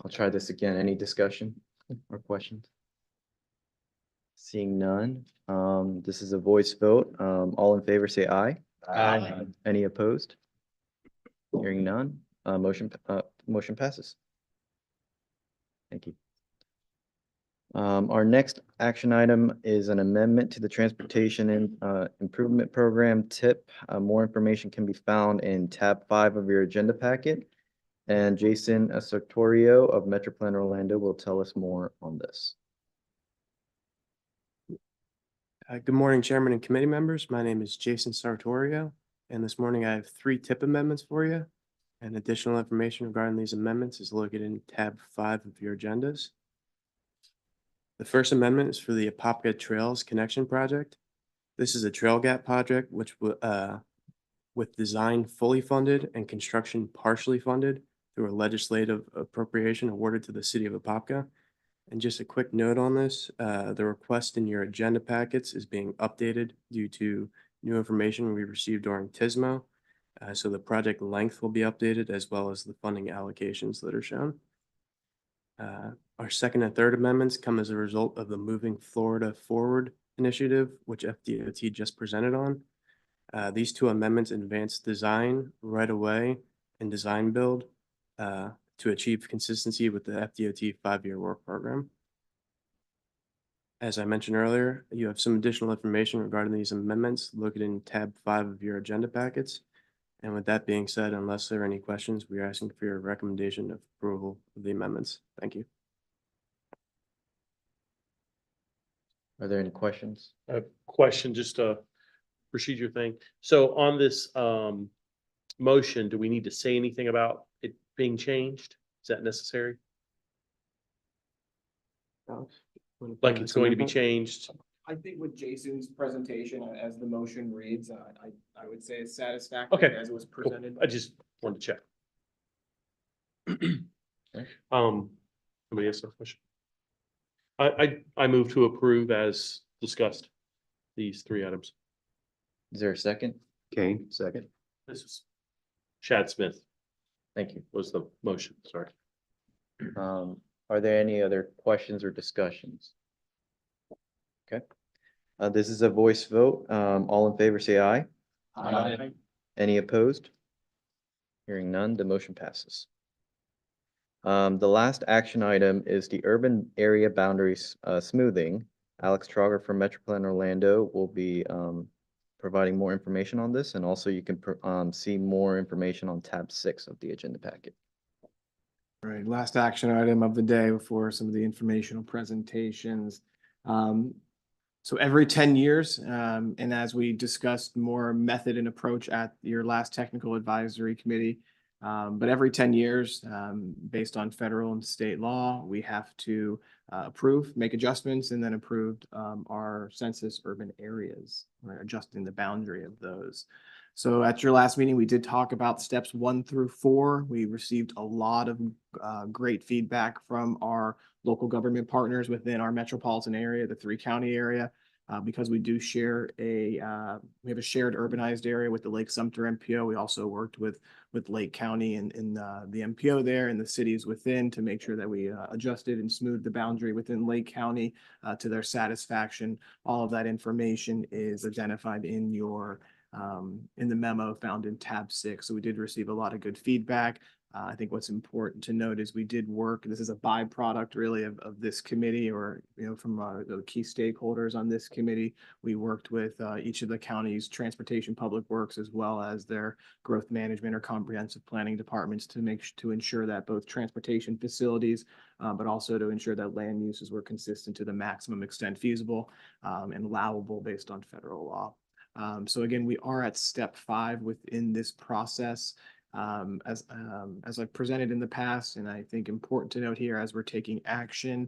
I'll try this again. Any discussion or questions? Seeing none, this is a voice vote. All in favor, say aye. Aye. Any opposed? Hearing none, motion passes. Thank you. Our next action item is an amendment to the Transportation and Improvement Program TIP. More information can be found in tab 5 of your agenda packet. And Jason Sartorio of Metroplan Orlando will tell us more on this. Good morning, Chairman and committee members. My name is Jason Sartorio, and this morning I have 3 tip amendments for you. And additional information regarding these amendments is located in tab 5 of your agendas. The first amendment is for the Apopka Trails Connection Project. This is a trail gap project with design fully funded and construction partially funded through a legislative appropriation awarded to the city of Apopka. And just a quick note on this, the request in your agenda packets is being updated due to new information we received during TISMO. So the project length will be updated as well as the funding allocations that are shown. Our second and third amendments come as a result of the Moving Florida Forward initiative, which FDOT just presented on. These 2 amendments advance design, right of way, and design build to achieve consistency with the FDOT 5-year work program. As I mentioned earlier, you have some additional information regarding these amendments located in tab 5 of your agenda packets. And with that being said, unless there are any questions, we are asking for your recommendation of approval of the amendments. Thank you. Are there any questions? A question, just a procedure thing. So on this motion, do we need to say anything about it being changed? Is that necessary? Like it's going to be changed? I think with Jason's presentation, as the motion reads, I would say it's satisfactory Okay, as it was cool. presented. I just wanted to check. Somebody else have a question? I move to approve as discussed, these 3 items. Is there a second? Kane, second. This is Chad Smith Thank you. was the motion, sorry. Are there any other questions or discussions? Okay. This is a voice vote. All in favor, say aye. Aye. Any opposed? Hearing none, the motion passes. The last action item is the urban area boundaries smoothing. Alex Trauger from Metroplan Orlando will be providing more information on this, and also you can see more information on tab 6 of the agenda packet. All right, last action item of the day before some of the informational presentations. So every 10 years, and as we discussed more method and approach at your last technical advisory committee, but every 10 years, based on federal and state law, we have to approve, make adjustments, and then approve our census urban areas, or adjusting the boundary of those. So at your last meeting, we did talk about steps 1 through 4. We received a lot of great feedback from our local government partners within our metropolitan area, the 3-county area, because we do share we have a shared urbanized area with the Lake Sumter MPO. We also worked with Lake County and the MPO there and the cities within to make sure that we adjusted and smoothed the boundary within Lake County to their satisfaction. All of that information is identified in your in the memo found in tab 6. So we did receive a lot of good feedback. I think what's important to note is we did work, this is a byproduct really of this committee, or, from the key stakeholders on this committee. We worked with each of the county's transportation public works, as well as their growth management or comprehensive planning departments to ensure that both transportation facilities, but also to ensure that land uses were consistent to the maximum extent feasible and allowable based on federal law. So again, we are at step 5 within this process. As I've presented in the past, and I think important to note here as we're taking action,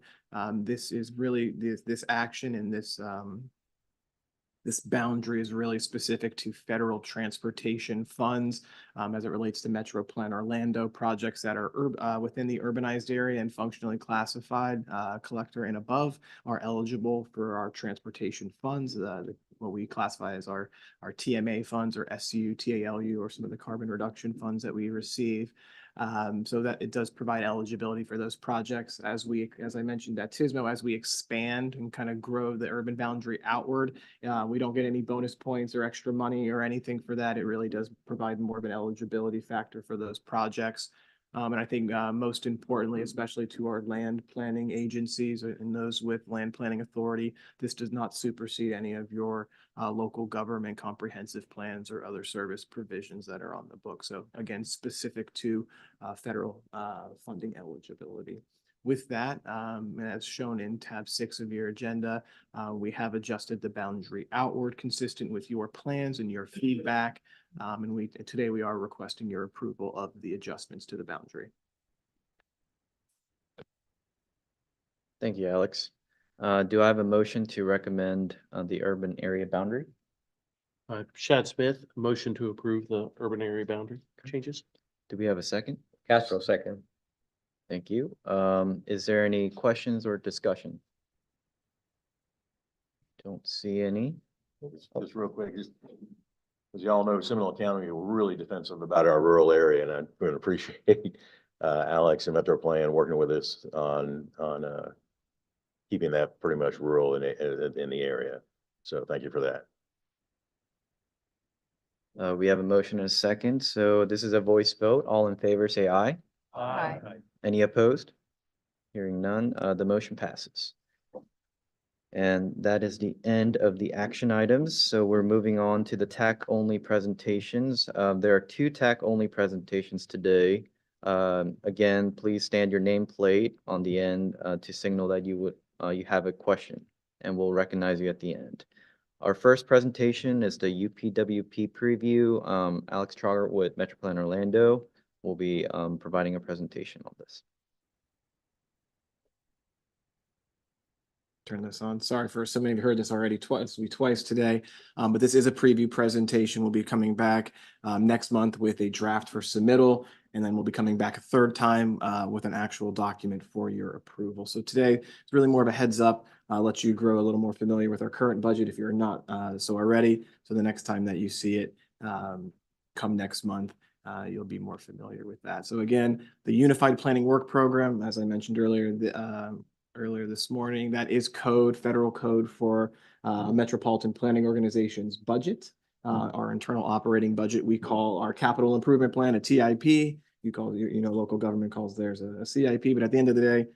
this is really this action and this boundary is really specific to federal transportation funds as it relates to Metroplan Orlando projects that are within the urbanized area and functionally classified collector and above are eligible for our transportation funds. What we classify as our TMA funds, or SCU, TALU, or some of the carbon reduction funds that we receive. So that it does provide eligibility for those projects as I mentioned at TISMO, as we expand and kind of grow the urban boundary outward. We don't get any bonus points or extra money or anything for that. It really does provide more of an eligibility factor for those projects. And I think most importantly, especially to our land planning agencies and those with land planning authority, this does not supersede any of your local government comprehensive plans or other service provisions that are on the book. So again, specific to federal funding eligibility. With that, as shown in tab 6 of your agenda, we have adjusted the boundary outward consistent with your plans and your feedback. And today we are requesting your approval of the adjustments to the boundary. Thank you, Alex. Do I have a motion to recommend the urban area boundary? Shad Smith, motion to approve the urban area boundary changes. Do we have a second? Castro second. Thank you. Is there any questions or discussion? Don't see any. Just real quick, just as y'all know, Seminole County are really defensive about our rural area, and I would appreciate Alex and Metro Plan working with us on keeping that pretty much rural in the area. So thank you for that. We have a motion and a second, so this is a voice vote. All in favor, say aye. Aye. Any opposed? Hearing none, the motion passes. And that is the end of the action items. So we're moving on to the TAC only presentations. There are 2 TAC only presentations today. Again, please stand your nameplate on the end to signal that you have a question, and we'll recognize you at the end. Our first presentation is the UPWP preview. Alex Trotter with Metroplan Orlando will be providing a presentation on this. Turn this on. Sorry for some of you heard this already twice today, but this is a preview presentation. We'll be coming back next month with a draft for submittal, and then we'll be coming back a third time with an actual document for your approval. So today it's really more of a heads up, let you grow a little more familiar with our current budget if you're not so already. So the next time that you see it come next month, you'll be more familiar with that. So again, the Unified Planning Work Program, as I mentioned earlier, earlier this morning, that is code, federal code for metropolitan planning organization's budget. Our internal operating budget, we call our capital improvement plan a TIP. You call, local government calls theirs a CIP, but at the end of the day,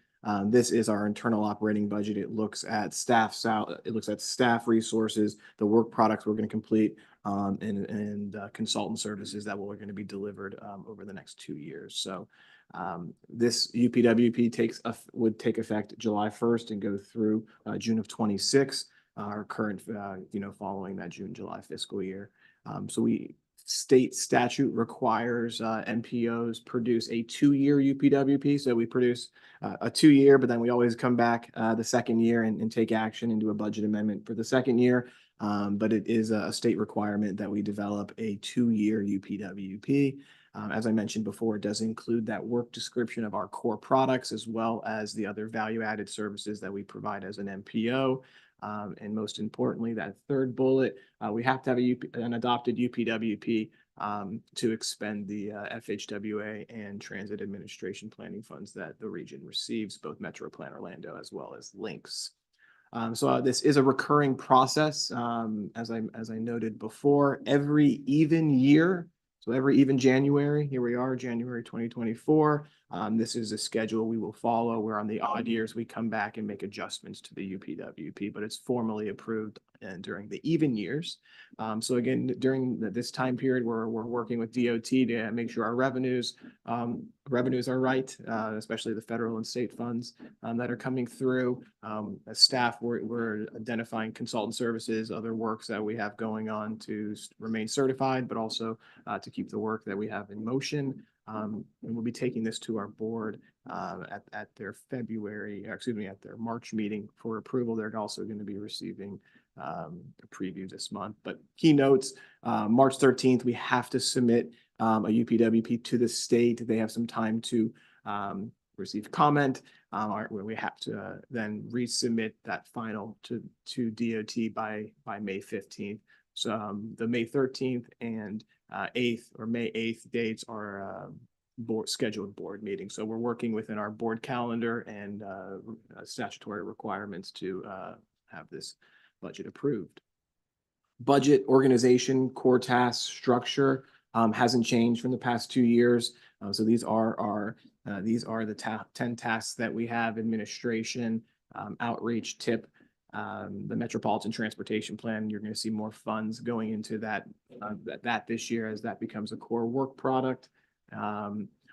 this is our internal operating budget. It looks at staff resources, the work products we're going to complete, and consultant services that we're going to be delivered over the next 2 years. So this UPWP would take effect July 1st and go through June of 26. Our current, following that June-July fiscal year. So state statute requires MPOs produce a 2-year UPWP. So we produce a 2-year, but then we always come back the second year and take action and do a budget amendment for the second year. But it is a state requirement that we develop a 2-year UPWP. As I mentioned before, it does include that work description of our core products as well as the other value-added services that we provide as an MPO. And most importantly, that third bullet, we have to have an adopted UPWP to expend the FHWA and Transit Administration planning funds that the region receives, both Metro Plan Orlando as well as LINKS. So this is a recurring process, as I noted before, every even year. So every even January, here we are, January 2024. This is a schedule we will follow, where on the odd years, we come back and make adjustments to the UPWP, but it's formally approved during the even years. So again, during this time period, we're working with DOT to make sure our revenues are right, especially the federal and state funds that are coming through. As staff, we're identifying consultant services, other works that we have going on to remain certified, but also to keep the work that we have in motion. And we'll be taking this to our board at their at their March meeting for approval. They're also going to be receiving a preview this month. But keynotes, March 13th, we have to submit a UPWP to the state. They have some time to receive comment. We have to then resubmit that final to DOT by May 15th. So the May 13th and 8th or May 8th dates are scheduled board meetings. So we're working within our board calendar and statutory requirements to have this budget approved. Budget organization, core tasks, structure. hasn't changed from the past 2 years. So these are the 10 tasks that we have: administration, outreach, tip, the Metropolitan Transportation Plan. You're going to see more funds going into that this year as that becomes a core work product.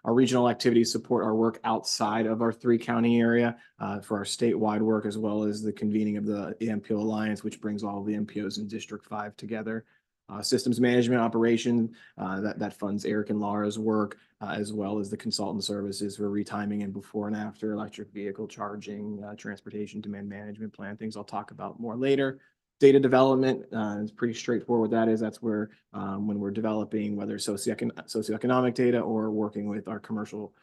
Our regional activities support our work outside of our 3-county area for our statewide work, as well as the convening of the MPO Alliance, which brings all the MPOs in District 5 together. Systems management operation, that funds Eric and Laura's work, as well as the consultant services for retiming and before and after electric vehicle charging, transportation demand management plan, things I'll talk about more later. Data development is pretty straightforward. That's where when we're developing whether socioeconomic data or working with our commercial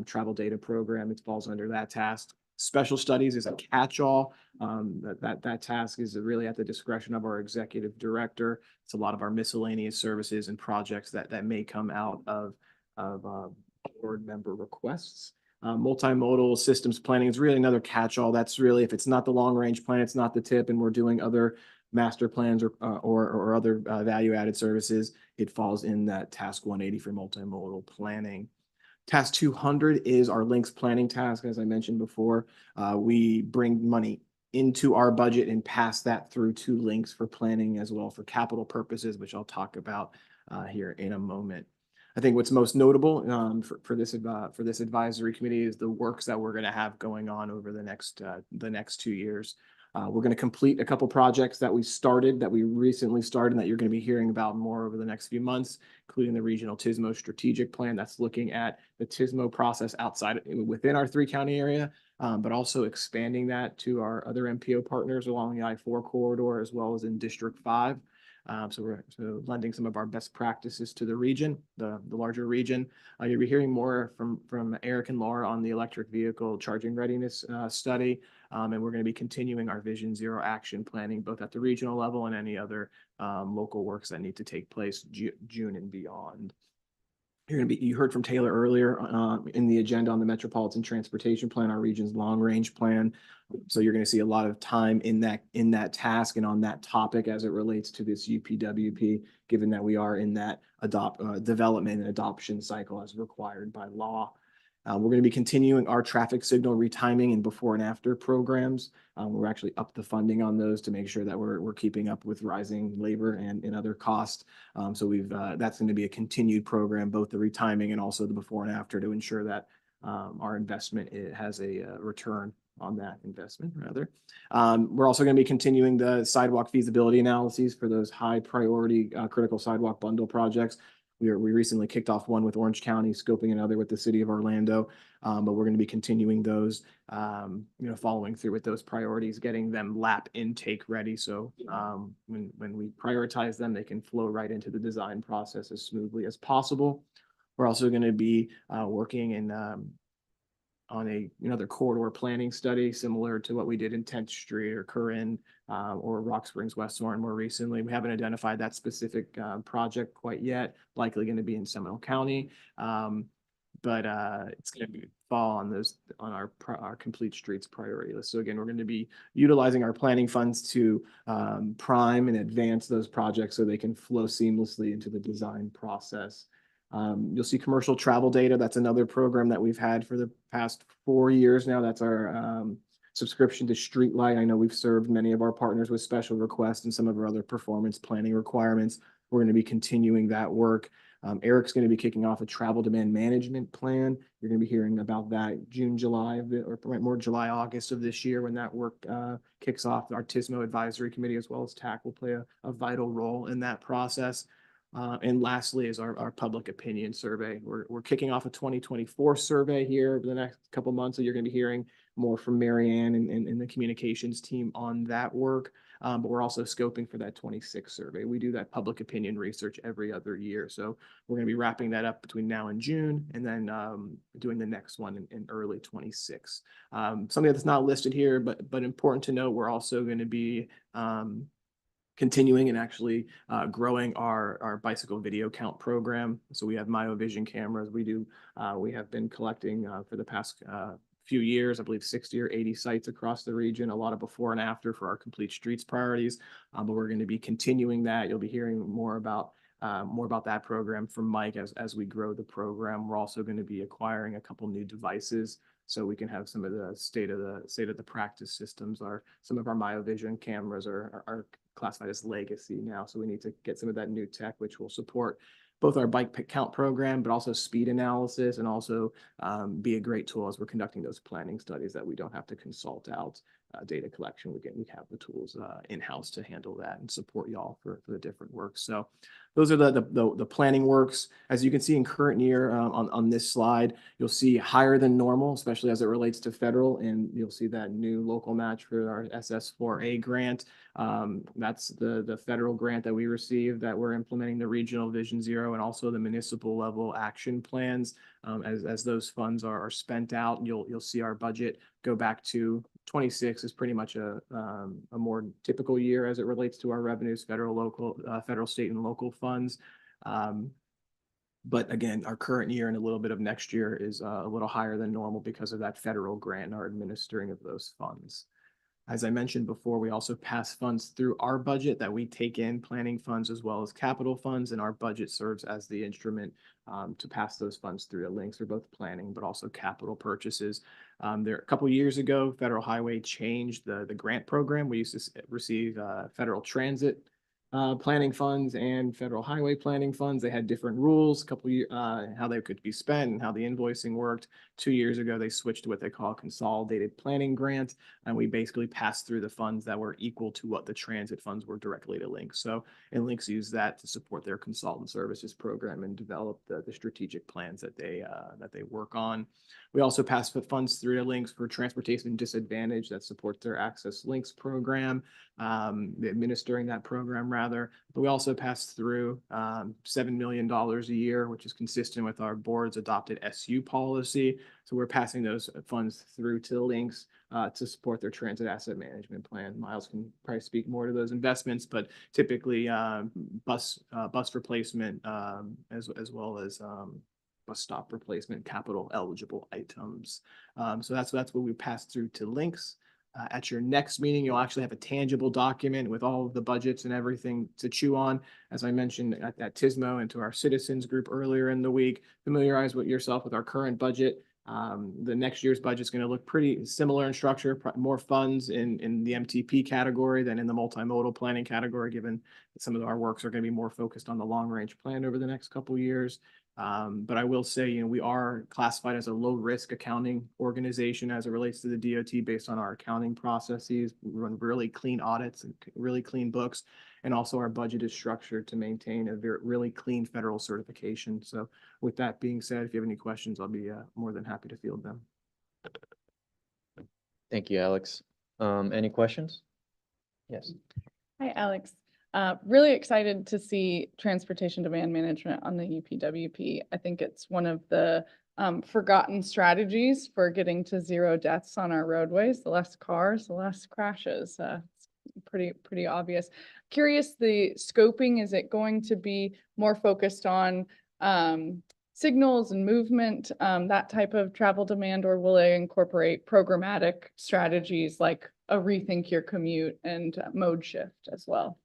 travel data program, it falls under that task. Special studies is a catch-all. That task is really at the discretion of our executive director. It's a lot of our miscellaneous services and projects that may come out of board member requests. Multimodal systems planning is really another catch-all. That's really, if it's not the long-range plan, it's not the tip, and we're doing other master plans or other value-added services, it falls in that task 180 for multimodal planning. Task 200 is our links planning task. As I mentioned before, we bring money into our budget and pass that through to links for planning as well for capital purposes, which I'll talk about here in a moment. I think what's most notable for this advisory committee is the works that we're going to have going on over the next 2 years. We're going to complete a couple projects that we recently started, and that you're going to be hearing about more over the next few months, including the regional TISMO strategic plan that's looking at the TISMO process within our 3-county area, but also expanding that to our other MPO partners along the I-4 corridor, as well as in District 5. So we're lending some of our best practices to the region, the larger region. You'll be hearing more from Eric and Laura on the electric vehicle charging readiness study. And we're going to be continuing our Vision Zero action planning, both at the regional level and any other local works that need to take place June and beyond. You heard from Taylor earlier in the agenda on the Metropolitan Transportation Plan, our region's long-range plan. So you're going to see a lot of time in that task and on that topic as it relates to this UPWP, given that we are in that development and adoption cycle as required by law. We're going to be continuing our traffic signal retiming and before and after programs. We're actually up the funding on those to make sure that we're keeping up with rising labor and other costs. So that's going to be a continued program, both the retiming and also the before and after, to ensure that our investment has a return on that investment, rather. We're also going to be continuing the sidewalk feasibility analyses for those high priority critical sidewalk bundle projects. We recently kicked off one with Orange County, scoping another with the city of Orlando, but we're going to be continuing those, following through with those priorities, getting them lap intake ready. So when we prioritize them, they can flow right into the design process as smoothly as possible. We're also going to be working on another corridor planning study, similar to what we did in 10th Street or Corinne or Rock Springs West Warren more recently. We haven't identified that specific project quite yet, likely going to be in Seminole County, but it's going to fall on our complete streets priority list. So again, we're going to be utilizing our planning funds to prime and advance those projects so they can flow seamlessly into the design process. You'll see commercial travel data. That's another program that we've had for the past 4 years now. That's our subscription to Streetlight. I know we've served many of our partners with special requests and some of our other performance planning requirements. We're going to be continuing that work. Eric's going to be kicking off a travel demand management plan. You're going to be hearing about that June, July or more July, August of this year when that work kicks off. Our TISMO advisory committee as well as TAC will play a vital role in that process. And lastly is our public opinion survey. We're kicking off a 2024 survey here over the next couple of months. So you're going to be hearing more from Marianne and the communications team on that work. But we're also scoping for that 26 survey. We do that public opinion research every other year. So we're going to be wrapping that up between now and June, and then doing the next one in early 26. Something that's not listed here, but important to note, we're also going to be continuing and actually growing our bicycle video count program. So we have MyoVision cameras. We have been collecting for the past few years, I believe 60 or 80 sites across the region, a lot of before and after for our complete streets priorities. But we're going to be continuing that. You'll be hearing more about more about that program from Mike as we grow the program. We're also going to be acquiring a couple new devices so we can have some of the state of the practice systems. Some of our MyoVision cameras are classified as legacy now, so we need to get some of that new tech, which will support both our bike pick count program, but also speed analysis, and also be a great tool as we're conducting those planning studies that we don't have to consult out data collection. We have the tools in-house to handle that and support y'all for the different works. So those are the planning works. As you can see in current year on this slide, you'll see higher than normal, especially as it relates to federal, and you'll see that new local match for our SS4A grant. That's the federal grant that we received that we're implementing the regional Vision Zero and also the municipal level action plans. As those funds are spent out, you'll see our budget go back to 26 is pretty much a more typical year as it relates to our revenues, federal, state, and local funds. But again, our current year and a little bit of next year is a little higher than normal because of that federal grant and our administering of those funds. As I mentioned before, we also pass funds through our budget that we take in, planning funds as well as capital funds, and our budget serves as the instrument to pass those funds through to links for both planning but also capital purchases. A couple years ago, Federal Highway changed the grant program. We used to receive federal transit planning funds and federal highway planning funds. They had different rules, how they could be spent and how the invoicing worked. 2 years ago, they switched to what they call a consolidated planning grant, and we basically passed through the funds that were equal to what the transit funds were directly to Links. So, and Links use that to support their consultant services program and develop the strategic plans that they work on. We also pass funds through to Links for transportation disadvantage that supports their Access Links program, administering that program rather. But we also pass through $7 million a year, which is consistent with our board's adopted SU policy. So we're passing those funds through to Links to support their transit asset management plan. Miles can probably speak more to those investments, but typically bus replacement as well as bus stop replacement, capital eligible items. So that's what we pass through to Links. At your next meeting, you'll actually have a tangible document with all of the budgets and everything to chew on. As I mentioned at TISMO and to our citizens group earlier in the week, familiarize yourself with our current budget. The next year's budget is going to look pretty similar in structure, more funds in the MTP category than in the multimodal planning category, given that some of our works are going to be more focused on the long range plan over the next couple of years. But I will say, we are classified as a low risk accounting organization as it relates to the DOT based on our accounting processes. We run really clean audits and really clean books. And also our budget is structured to maintain a really clean federal certification. So with that being said, if you have any questions, I'll be more than happy to field them. Thank you, Alex. Any questions? Yes. Hi, Alex. Really excited to see transportation demand management on the UPWP. I think it's one of the forgotten strategies for getting to zero deaths on our roadways. The less cars, the less crashes. It's pretty obvious. Curious, the scoping, is it going to be more focused on signals and movement, that type of travel demand, or will they incorporate programmatic strategies like a rethink your commute and mode shift as well?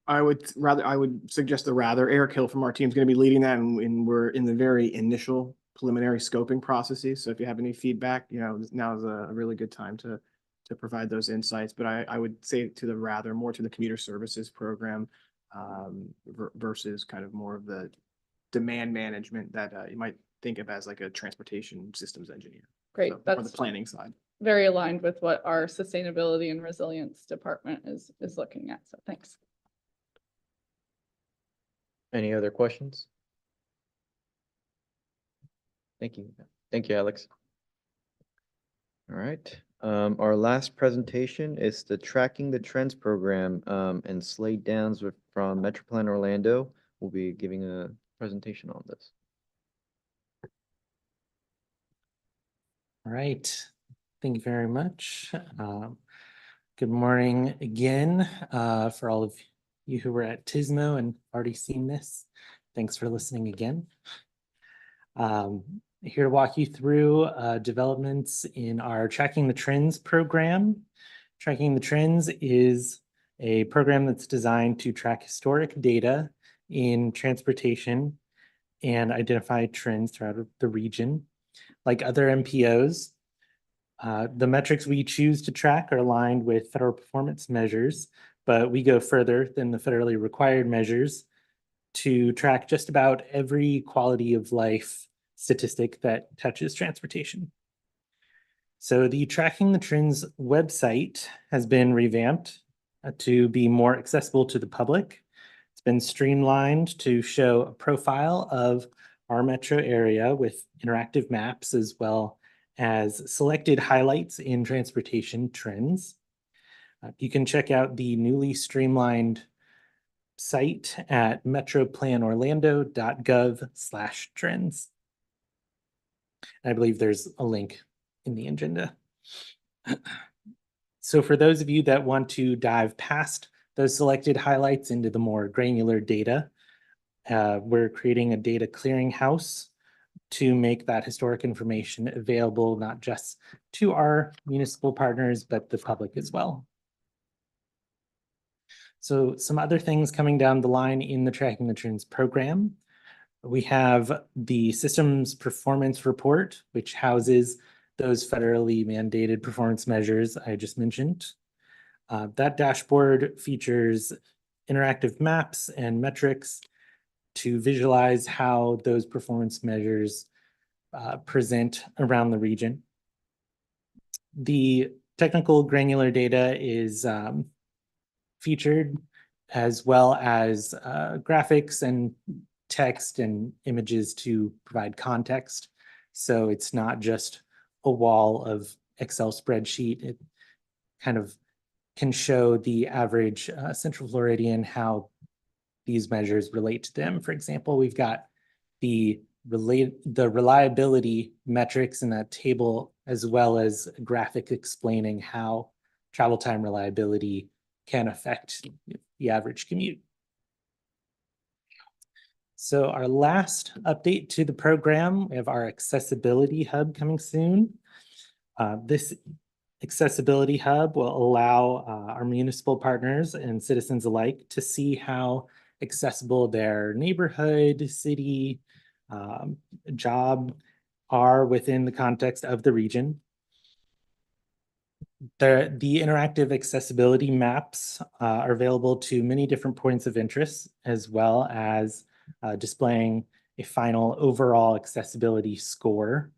I would suggest the rather. Eric Hill from our team is going to be leading that, and we're in the very initial preliminary scoping processes. So if you have any feedback, now is a really good time to provide those insights. But I would say to the rather, more to the commuter services program versus kind of more of the demand management that you might think of as like a transportation systems engineer. Great. So that's the planning side. Very aligned with what our sustainability and resilience department is looking at. So thanks. Any other questions? Thank you. Thank you, Alex. All right. Our last presentation is the Tracking the Trends program, and Slade Downs from Metroplan Orlando will be giving a presentation on this. All right. Thank you very much. Good morning again for all of you who were at TISMO and already seen this. Thanks for listening again. Here to walk you through developments in our Tracking the Trends program. Tracking the Trends is a program that's designed to track historic data in transportation and identify trends throughout the region. Like other MPOs, the metrics we choose to track are aligned with federal performance measures, but we go further than the federally required measures to track just about every quality of life statistic that touches transportation. So the Tracking the Trends website has been revamped to be more accessible to the public. It's been streamlined to show a profile of our metro area with interactive maps as well as selected highlights in transportation trends. You can check out the newly streamlined site at metroplanorlando.gov/trends. I believe there's a link in the agenda. So for those of you that want to dive past those selected highlights into the more granular data, we're creating a data clearinghouse to make that historic information available not just to our municipal partners, but the public as well. So some other things coming down the line in the Tracking the Trends program. We have the Systems Performance Report, which houses those federally mandated performance measures I just mentioned. That dashboard features interactive maps and metrics to visualize how those performance measures present around the region. The technical granular data is featured, as well as graphics and text and images to provide context. So it's not just a wall of Excel spreadsheet. It kind of can show the average Central Floridian how these measures relate to them. For example, we've got the reliability metrics in that table, as well as a graphic explaining how travel time reliability can affect the average commute. So our last update to the program, we have our accessibility hub coming soon. This accessibility hub will allow our municipal partners and citizens alike to see how accessible their neighborhood, city, job are within the context of the region. The interactive accessibility maps are available to many different points of interest, as well as displaying a final overall accessibility score.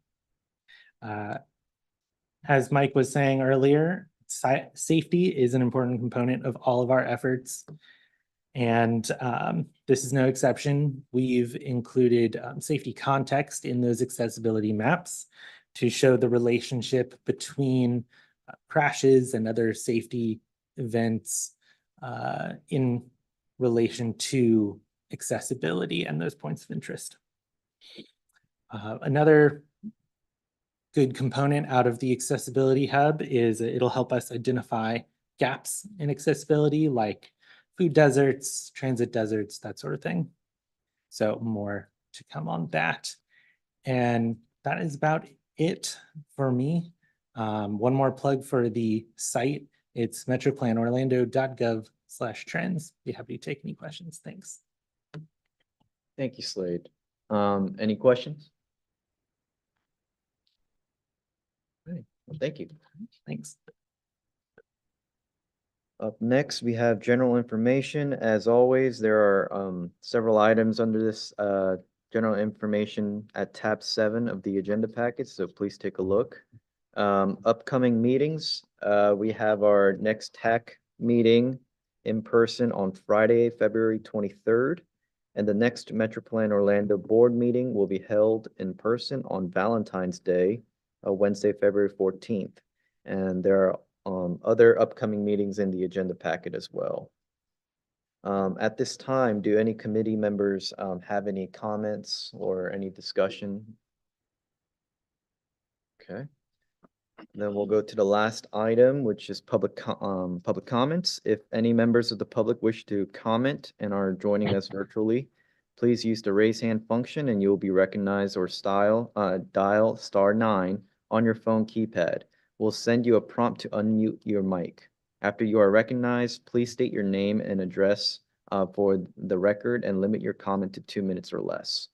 As Mike was saying earlier, safety is an important component of all of our efforts. And this is no exception. We've included safety context in those accessibility maps to show the relationship between crashes and other safety events in relation to accessibility and those points of interest. Another good component out of the accessibility hub is it'll help us identify gaps in accessibility, like food deserts, transit deserts, that sort of thing. So more to come on that. And that is about it for me. One more plug for the site. It's metroplanorlando.gov/trends. Be happy to take any questions. Thanks. Thank you, Slade. Any questions? Okay, well, thank you. Thanks. Up next, we have general information. As always, there are several items under this general information at tab 7 of the agenda package, so please take a look. Upcoming meetings, we have our next TAC meeting in person on Friday, February 23rd. And the next Metroplan Orlando board meeting will be held in person on Valentine's Day, Wednesday, February 14th. And there are other upcoming meetings in the agenda packet as well. At this time, do any committee members have any comments or any discussion? Okay. Then we'll go to the last item, which is public comments. If any members of the public wish to comment and are joining us virtually, please use the raise hand function and you'll be recognized, or dial *9 on your phone keypad. We'll send you a prompt to unmute your mic. After you are recognized, please state your name and address for the record and limit your comment to 2 minutes or less.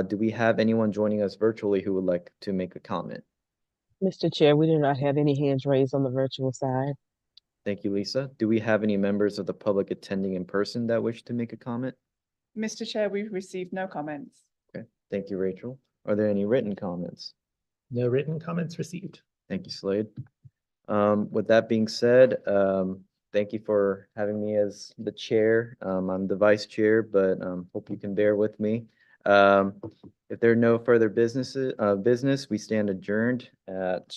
Do we have anyone joining us virtually who would like to make a comment? Mr. Chair, we do not have any hands raised on the virtual side. Thank you, Lisa. Do we have any members of the public attending in person that wish to make a comment? Mr. Chair, we've received no comments. Okay, thank you, Rachel. Are there any written comments? No written comments received. Thank you, Slade. With that being said, thank you for having me as the chair. I'm the vice chair, but hope you can bear with me. If there are no further business, we stand adjourned at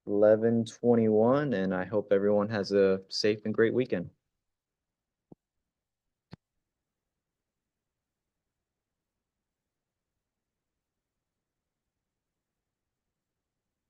11:21, and I hope everyone has a safe and great weekend.